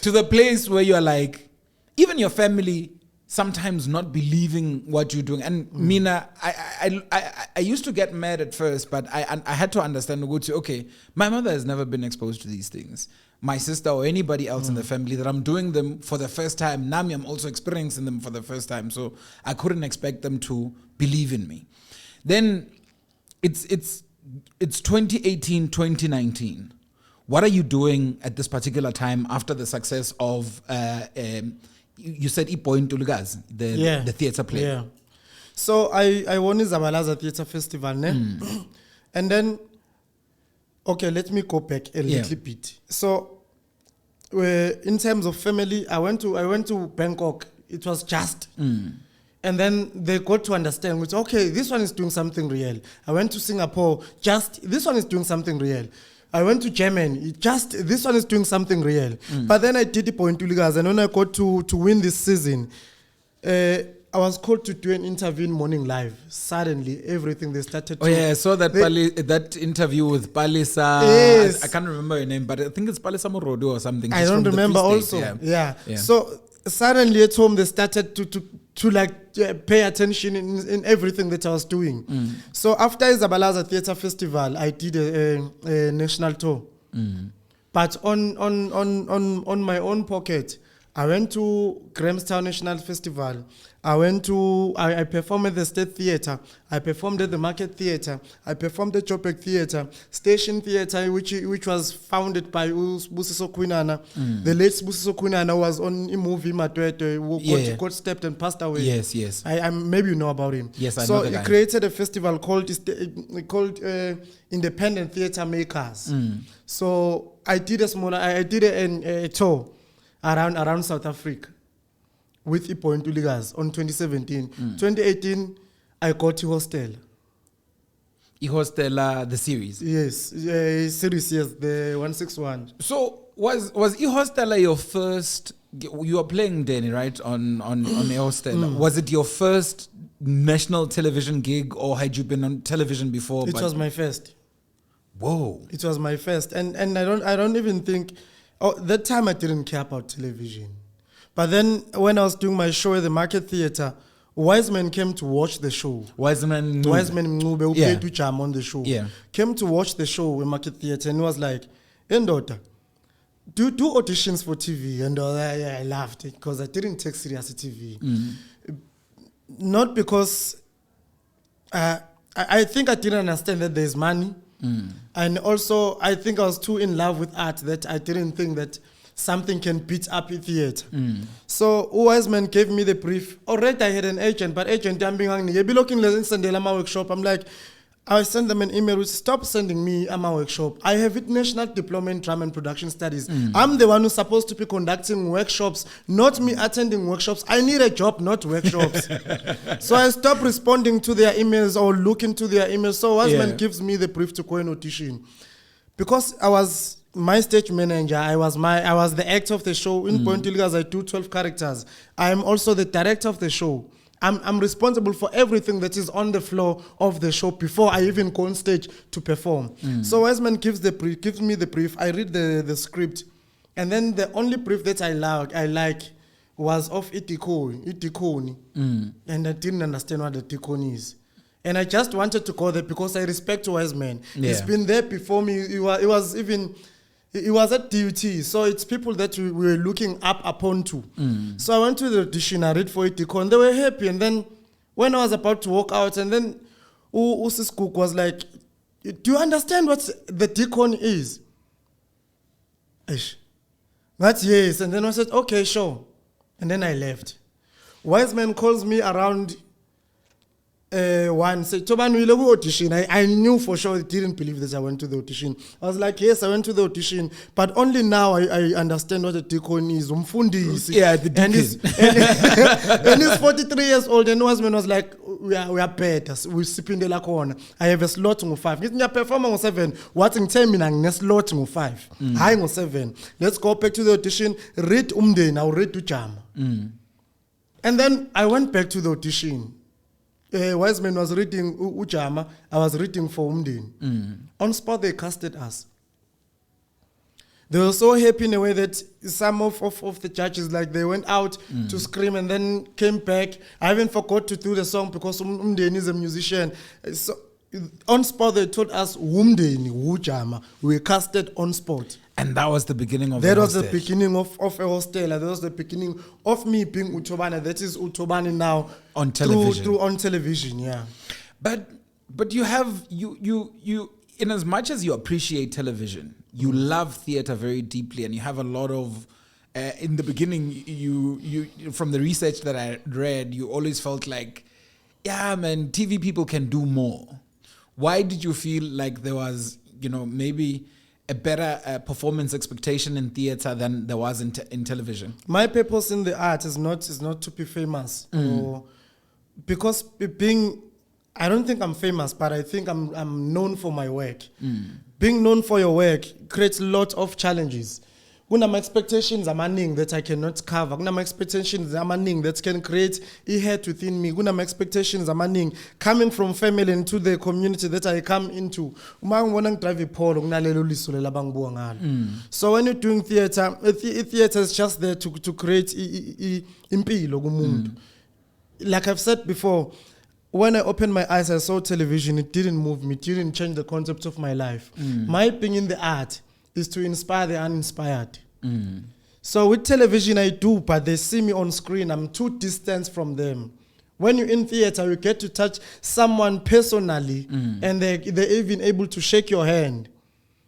To the place where you're like, even your family sometimes not believing what you're doing. And Mina, I used to get mad at first, but I had to understand, okay, my mother has never been exposed to these things. My sister or anybody else in the family, that I'm doing them for the first time. Nami, I'm also experiencing them for the first time. So I couldn't expect them to believe in me. Then it's 2018, 2019. What are you doing at this particular time after the success of, you said Ipoint Ulugas, the theatre play? Yeah. So I won Zabalaza Theatre Festival, ne? And then, okay, let me go back a little bit. So, in terms of family, I went to Bangkok. It was just. And then they got to understand, which, okay, this one is doing something real. I went to Singapore, just, this one is doing something real. I went to Germany, just, this one is doing something real. But then I did the point to Ligas, and when I got to win this season, I was called to do an interview in Morning Live. Suddenly, everything they started to... Oh yeah, I saw that that interview with Palisa. Yes. I can't remember her name, but I think it's Palisa Morodo or something. I don't remember also. Yeah. So suddenly at home, they started to like pay attention in everything that I was doing. So after Isabela's Theatre Festival, I did a national tour. But on my own pocket, I went to Grahamstown National Festival. I performed at the State Theatre. I performed at the Market Theatre. I performed at Joburg Theatre, Station Theatre, which was founded by Busiso Kwinana. The late Busiso Kwinana was on a movie Matwete, who got stepped and passed away. Yes. I maybe you know about him. Yes, I know. So he created a festival called Independent Theatre Makers. So I did a tour around South Africa with Ipoint Uligas on 2017. 2018, I got Ihostel. Ihostel, the series. Yes, series, yes, the 161. So was Ihostel your first? You were playing Danny, right, on Ihostel. Was it your first national television gig, or had you been on television before? It was my first. Whoa! It was my first, and I don't even think. Oh, that time I didn't care about television. But then when I was doing my show at the Market Theatre, Wiseman came to watch the show. Wiseman Mncube, who played with Jam on the show, came to watch the show at Market Theatre, and was like, "Endota, do auditions for TV." And I laughed because I didn't take serious TV. Not because I think I didn't understand that there's money. And also, I think I was too in love with art that I didn't think that something can beat up a theatre. So Wiseman gave me the brief. Already I had an agent, but agent I'm being angry. Be looking at my workshop. I'm like, I sent them an email, stop sending me at my workshop. I have International Diploma in Drama and Production Studies. I'm the one who's supposed to be conducting workshops, not me attending workshops. I need a job, not workshops. So I stopped responding to their emails or looking to their emails. So Wiseman gives me the brief to go and audition. Because I was my stage manager, I was the actor of the show. In Point Ilgas, I do 12 characters. I am also the director of the show. I'm responsible for everything that is on the floor of the show before I even go on stage to perform. So Wiseman gives me the brief. I read the script, and then the only brief that I like was of Itikoni, and I didn't understand what the Itikoni is. And I just wanted to go there because I respect Wiseman. He's been there before me. He was at DUT, so it's people that we were looking up upon to. So I went to the audition, I read for Itikon. They were happy, and then when I was about to walk out, and then Usis Cook was like, "Do you understand what the Dikon is?" That's yes. And then I said, "Okay, sure." And then I left. Wiseman calls me around one, said, "Thobani, we love audition." I knew for sure, I didn't believe that I went to the audition. I was like, "Yes, I went to the audition, but only now I understand what a deacon is." Yeah, the deacon. And he's 43 years old, and Wiseman was like, we are better. We sipping la corner. I have a slot on 5. Ngithi ngiyaperform on 7. What ngithe mina ngine slot on 5. Hayi ngo 7. Let's go back to the audition. Read umndeni, I'll read ujama. And then I went back to the audition. Wise man was reading ujama. I was reading for umndeni. On spot they casted us. They were so happy in a way that some of the judges, like, they went out to scream and then came back. I even forgot to do the song because Umdeni is a musician. So on spot they told us Umdeni Wujama. We were casted on spot. And that was the beginning of that was the beginning of a hostel. That was the beginning of me being Thobani. That is Thobani now on television. Through on television, yeah. But you have you in as much as you appreciate television, you love theater very deeply, and you have a lot of. In the beginning, you from the research that I read, you always felt like, yeah, man, TV people can do more. Why did you feel like there was, maybe a better performance expectation in theater than there was in television? My purpose in the art is not to be famous, or because being. I don't think I'm famous, but I think I'm known for my work. Being known for your work creates a lot of challenges. When my expectations are manning that I cannot cover, when my expectations are manning that can create a hate within me, when my expectations are manning coming from family into the community that I come into. So when you're doing theater, theater is just there to create impilo. Like I've said before, when I opened my eyes, I saw television. It didn't move me. It didn't change the concept of my life. My thing in the art is to inspire the uninspired. So with television, I do, but they see me on screen. I'm too distant from them. When you're in theater, you get to touch someone personally, and they're even able to shake your hand.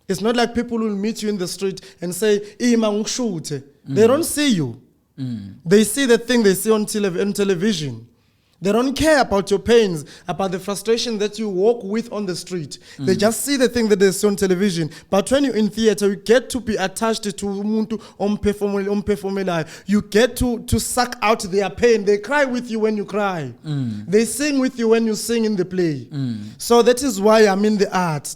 It's not like people will meet you in the street and say, they don't see you. They see the thing they see on television. They don't care about your pains, about the frustration that you walk with on the street. They just see the thing that they see on television. But when you're in theater, you get to be attached to umuntu omphefumulayo. You get to suck out their pain. They cry with you when you cry. They sing with you when you sing in the play. So that is why I'm in the art.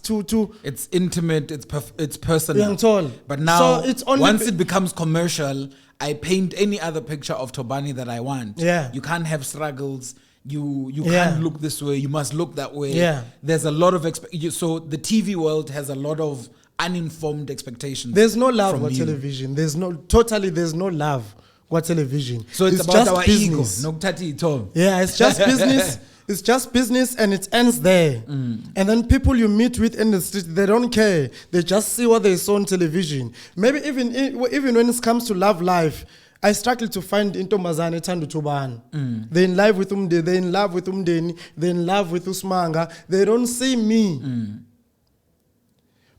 It's intimate, it's personal. But now, so once it becomes commercial, I paint any other picture of Thobani that I want. Yeah. You can't have struggles. You can't look this way. You must look that way. Yeah. There's a lot of so the TV world has a lot of uninformed expectations. There's no love for television. There's no love for television. So it's about our business. Ego. Yeah, it's just business. It's just business, and it ends there. And then people you meet with in the street, they don't care. They just see what they saw on television. Maybe even when it comes to love life, I struggle to find intombazane ethanda Thobani. They're in love with Umdeni, they're in love with Umdeni, they're in love with Usmanga. They don't see me.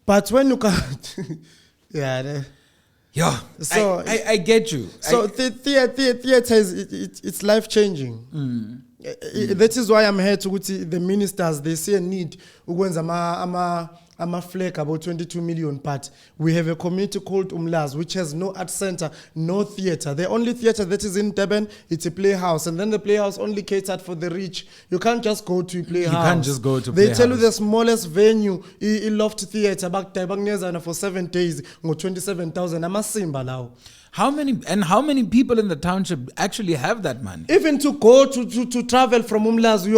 But when you can't, yeah. So I get you. So theater is it's life changing. That is why I'm here to the ministers. They see a need. I'm a flake about 22 million, but we have a community called Umlazi, which has no art center, no theater. The only theater that is in Durban, it's a playhouse, and then the playhouse only catered for the rich. You can't just go to a playhouse. You can't just go to They tell you the smallest venue, Loft Theater, for 7 days, 27,000. I'm a symbol now. How many people in the township actually have that money? Even to go to travel from Umlazi to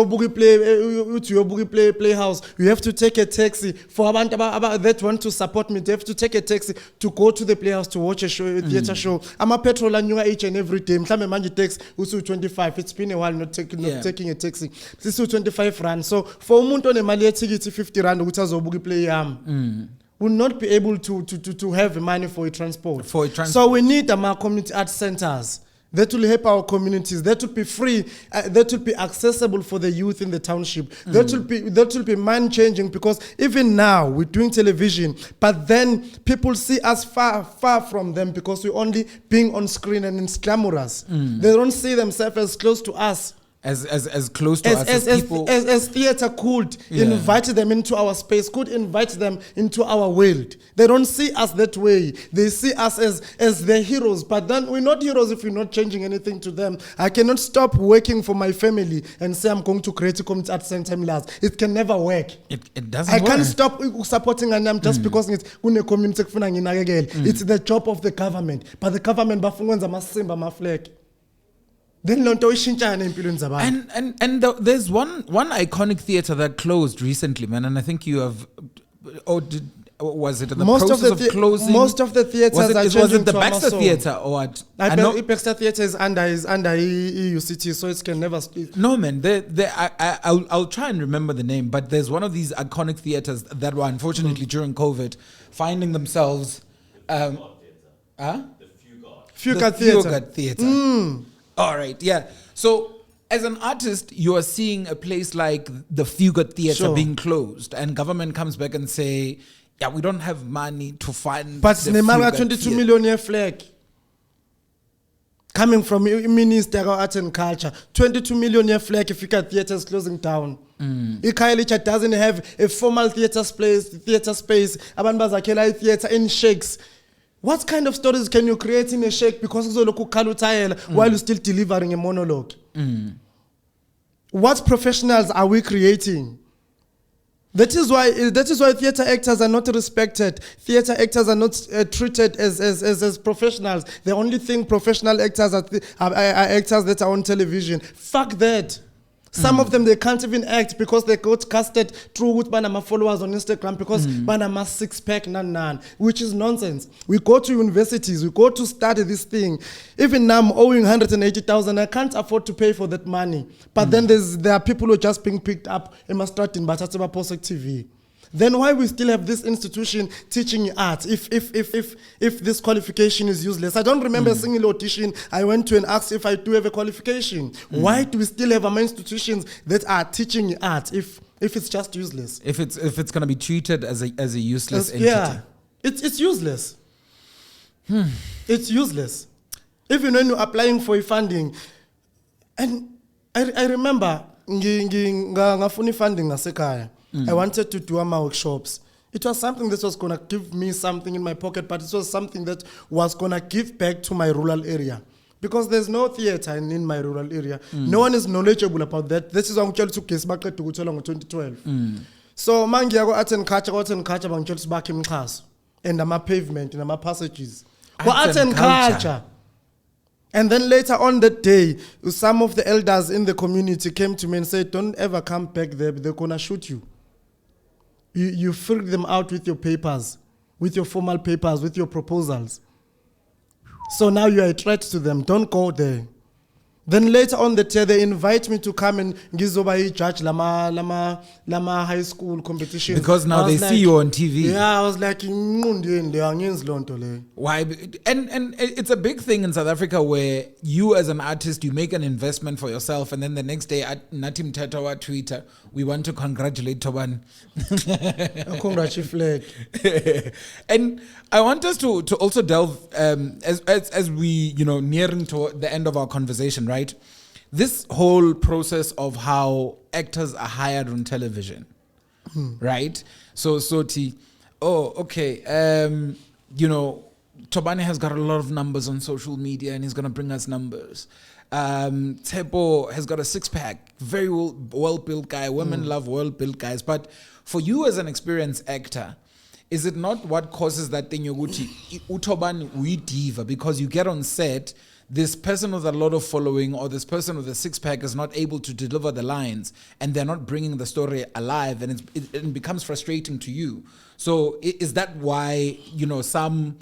your Boogie Playhouse, you have to take a taxi. For abantu that want to support me, they have to take a taxi to go to the playhouse to watch a show, a theater show. I'm a petrol and each and every day. Mhlawumbe taxi usu 25. It's been a while not taking a taxi. This is 25 rand. So for umuntu onemali yeticket 50 rand ukuthi azobuka play yami. Will not be able to have money for a transport. So we need more community art centers that will help our communities. That will be free. That will be accessible for the youth in the township. That will be mind changing, because even now we're doing television, but then people see us far from them because we're only being on screen and it's glamorous. They don't see themselves as close to us. as close to us as people. As theater could invite them into our space, could invite them into our world. They don't see us that way. They see us as their heroes. But then we're not heroes if we're not changing anything to them. I cannot stop working for my family and say I'm going to create a community at the same time last. It can never work. It doesn't work. I can't stop supporting them just because it's a community. It's the job of the government. But the government bafunga masimba maflek. Then there's one iconic theater that closed recently, man, and I think you have. Was it in the process of closing? Most of the theaters was it the to Baxter Amazon. Theater or what? I know Baxter Theater is under EUCT, so it can never speak. No, man. I'll try and remember the name, but there's one of these iconic theaters that were unfortunately during COVID finding themselves. The Fugard Theater. All right, yeah. So, as an artist, you are seeing a place like the Fugard Theater being closed, and government comes back and say, "Yeah, we don't have money to fund." But the Nemara Fugard 22 Theatre." million flag coming from Minister of Arts and Culture, 22 million flag. If Fugard Theater is closing down, Ikhailicha doesn't have a formal theater space. Abanbazakela theater in shakes. What kind of stories can you create in a shake because while you're still delivering a monologue? What professionals are we creating? That is why theater actors are not respected. Theater actors are not treated as professionals. The only thing professional actors are actors that are on television. Fuck that. Some of them, they can't even act because they got casted through with Banama followers on Instagram because Banama six-pack, which is nonsense. We go to universities, we go to study this thing. Even now, I'm owing 180,000. I can't afford to pay for that money. But then there are people who are just being picked up in Maastricht Batataba Posek TV. Then why we still have this institution teaching art if this qualification is useless? I don't remember a single audition I went to and asked if I do have a qualification. Why do we still have institutions that are teaching art if it's just useless? If it's going to be treated as a useless entity. Yeah, it's useless. It's useless. Even when you're applying for funding, and I remember ngafuni funding nasekaya. I wanted to do my workshops. It was something that was going to give me something in my pocket, but it was something that was going to give back to my rural area. Because there's no theater in my rural area. No one is knowledgeable about that. This is why I'm trying to case back to 2012. So, mangiago art and culture, I'm just back in class. And I'm a pavement, and I'm a passages. Art and culture. And then later on that day, some of the elders in the community came to me and said, don't ever come back there, they're going to shoot you. You freak them out with your papers, with your formal papers, with your proposals. So now you are a threat to them. Don't go there. Then later on that year, they invite me to come and gizoba judge lama high school competition. Because now they see you on TV. Yeah, I was like, why? And it's a big thing in South Africa where you as an artist, you make an investment for yourself, and then the next day at Natim Tatawa Twitter, we want to congratulate Thobani. Congratulate. And I want us to also delve as we nearing to the end of our conversation, right? This whole process of how actors are hired on television, right? So Thobani has got a lot of numbers on social media and he's going to bring us numbers. Tebo has got a six-pack, very well-built guy. Women love well-built guys. But for you as an experienced actor, is it not what causes that thing yoguti uThobani uyidiva? Because you get on set, this person with a lot of following or this person with a six-pack is not able to deliver the lines and they're not bringing the story alive, and it becomes frustrating to you. So is that why, some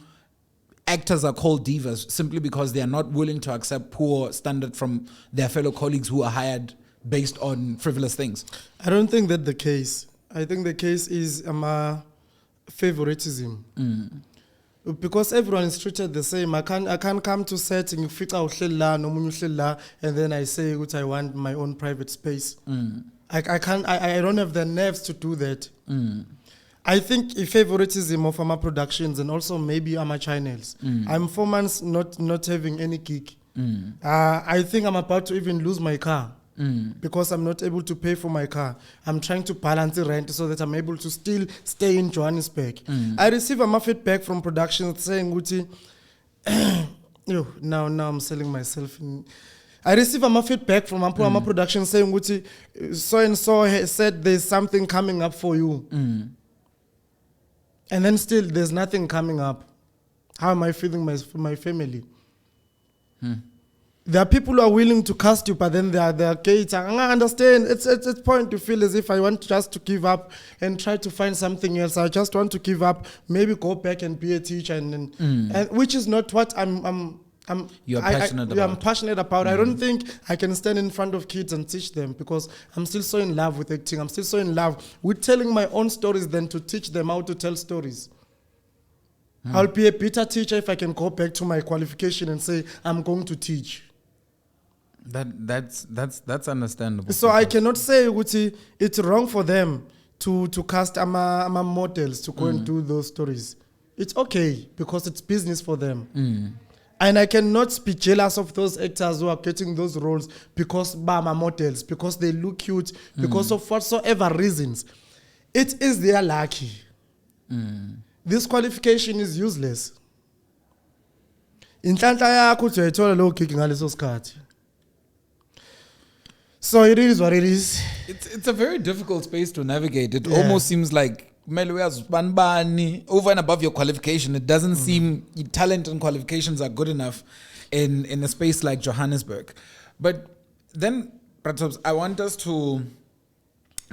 actors are called divas, simply because they are not willing to accept poor standard from their fellow colleagues who are hired based on frivolous things? I don't think that's the case. I think the case is favoritism. Because everyone is treated the same. I can't come to set and then I say I want my own private space. I don't have the nerves to do that. I think a favoritism of our productions and also maybe our channels. I'm 4 months not having any gig. I think I'm about to even lose my car. because I'm not able to pay for my car. I'm trying to balance the rent so that I'm able to still stay in Johannesburg. I receive a feedback from production saying, Guti, now I'm selling myself. I receive a feedback from my production saying, Guti, so and so said there's something coming up for you. And then still there's nothing coming up. How am I feeling my family? There are people who are willing to cast you, but then they are gates. I understand. It's point to feel as if I want just to give up and try to find something else. I just want to give up, maybe go back and be a teacher, and which is not what I'm passionate about. I don't think I can stand in front of kids and teach them because I'm still so in love with acting. I'm still so in love with telling my own stories than to teach them how to tell stories. I'll be a better teacher if I can go back to my qualification and say I'm going to teach. That's understandable. So I cannot say it's wrong for them to cast ama models to go and do those stories. It's okay because it's business for them. And I cannot be jealous of those actors who are getting those roles because Bama models, because they look cute, because of whatsoever reasons. It is their lucky. This qualification is useless. So it is what it is. It's a very difficult space to navigate. It almost seems like over and above your qualification. It doesn't seem your talent and qualifications are good enough in a space like Johannesburg. But then, Pratobs, I want us to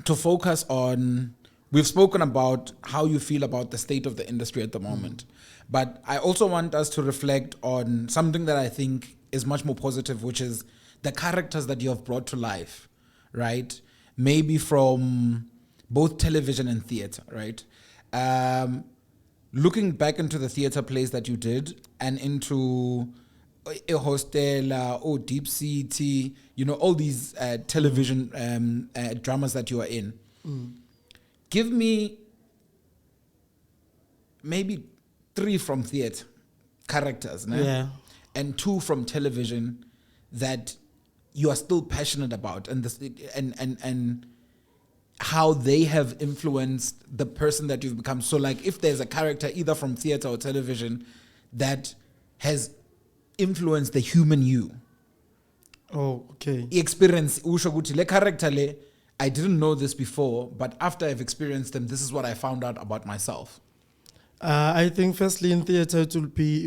focus on. We've spoken about how you feel about the state of the industry at the moment. But I also want us to reflect on something that I think is much more positive, which is the characters that you have brought to life, right? Maybe from both television and theater, right? Looking back into the theater plays that you did and into a hostel, Deep City, all these television dramas that you are in. Give me maybe 3 from theater characters, and 2 from television that you are still passionate about, and how they have influenced the person that you've become. So, like, if there's a character either from theater or television that has influenced the human you. Oh, okay. Experience ushoguti le character le. I didn't know this before, but after I've experienced them, this is what I found out about myself. I think firstly in theatre it will be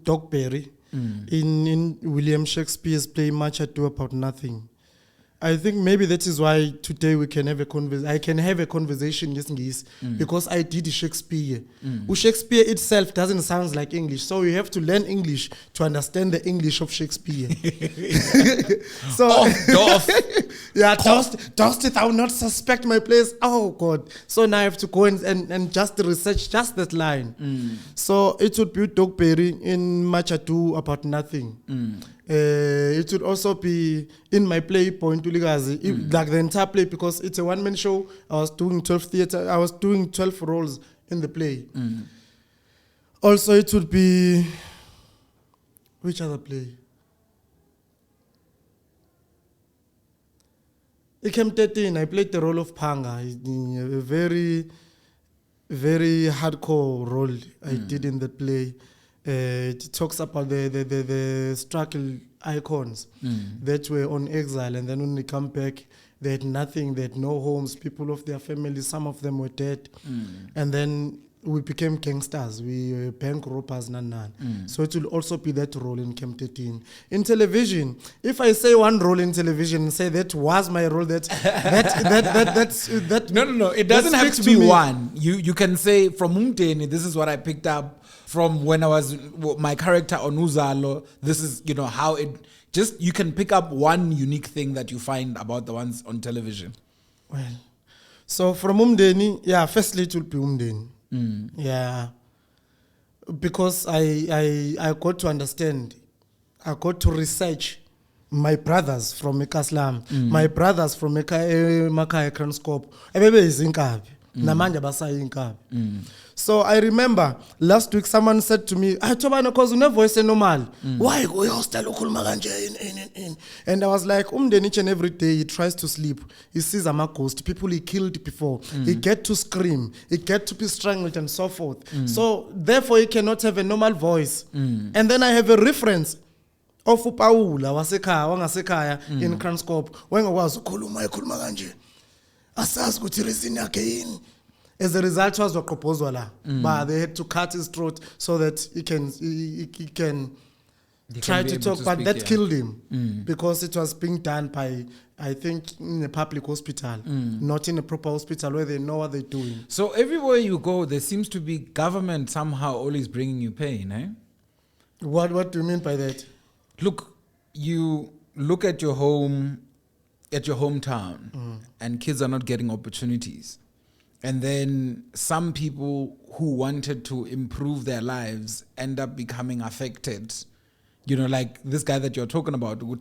Doc Berry in William Shakespeare's play Much Ado About Nothing. I think maybe that is why today we can have a conversation. I can have a conversation because I did Shakespeare. Shakespeare itself doesn't sound like English, so you have to learn English to understand the English of Shakespeare. So, Dost I will not suspect my place. Oh God! So now I have to go and just research just that line. So it would be Doc Berry in Much Ado About Nothing. It would also be in my play Point Uligazi, like the entire play, because it's a one-man show. I was doing 12 roles in the play. Also, it would be which other play? It came 13. I played the role of Panga, a very, very hardcore role I did in the play. It talks about the struggle icons that were on exile, and then when they come back, they had nothing, they had no homes, people of their families, some of them were dead. And then we became gangsters, we were bank robbers, So it will also be that role in Camp 13. In television, if I say one role in television and say that was my role, that's No. It doesn't have to be one. You can say from Umteni, this is what I picked up from when I was my character on Uzalo. This is how it. Just you can pick up one unique thing that you find about the ones on television. Well, so from Umdeni, firstly it will be Umdeni. Because I got to understand, I got to research my brothers from Ekaslam, my brothers from Makaya Kranscope. namanje basayi inkabi. So I remember last week someone said to me, Thobani, because you voice normal. Why go hostel ukhuluma kanje in? And I was like, each and every day he tries to sleep. He sees a ghost, people he killed before. He get to scream, he get to be strangled and so forth. So therefore he cannot have a normal voice. And then I have a reference of uPaula wangasekhaya in Kranscope. Wengakwazi ukukhuluma kanje. Asazi ukuthi reason yakhe yini. As a result, was a proposal, but they had to cut his throat so that he can try to talk. But that killed him because it was being done by, I think, in a public hospital, not in a proper hospital where they know what they're doing. So everywhere you go, there seems to be government somehow always bringing you pain, eh? What do you mean by that? Look, you look at your home, at your hometown, and kids are not getting opportunities. And then some people who wanted to improve their lives end up becoming affected. You know, like this guy that you're talking about. We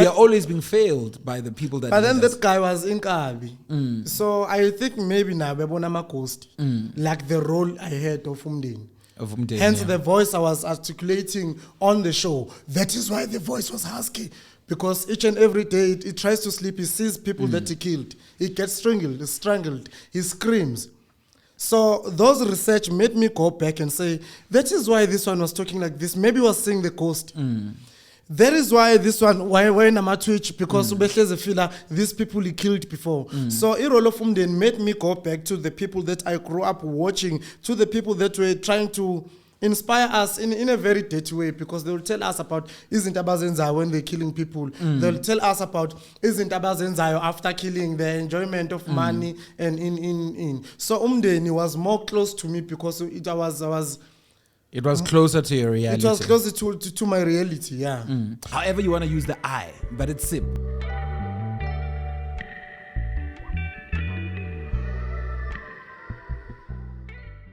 are always being failed by the people that. But then that guy was in Kabi. So I think maybe now Bebonama Coast, like the role I had of Umdeni. Hence the voice I was articulating on the show. That is why the voice was husky. Because each and every day he tries to sleep, he sees people that he killed. He gets strangled, he screams. So those research made me go back and say, that is why this one was talking like this. Maybe he was seeing the coast. That is why this one, why in a Twitch, because these people he killed before. So Irolo Fumden made me go back to the people that I grew up watching, to the people that were trying to inspire us in a very dirty way, because they will tell us about isn't Abazenzayo when they're killing people. They'll tell us about isn't Abazenzayo after killing, the enjoyment of money and in. So Umdeni was more close to me because it was closer to your reality. It was closer to my reality, yeah. However you want to use the I, but it's SIP.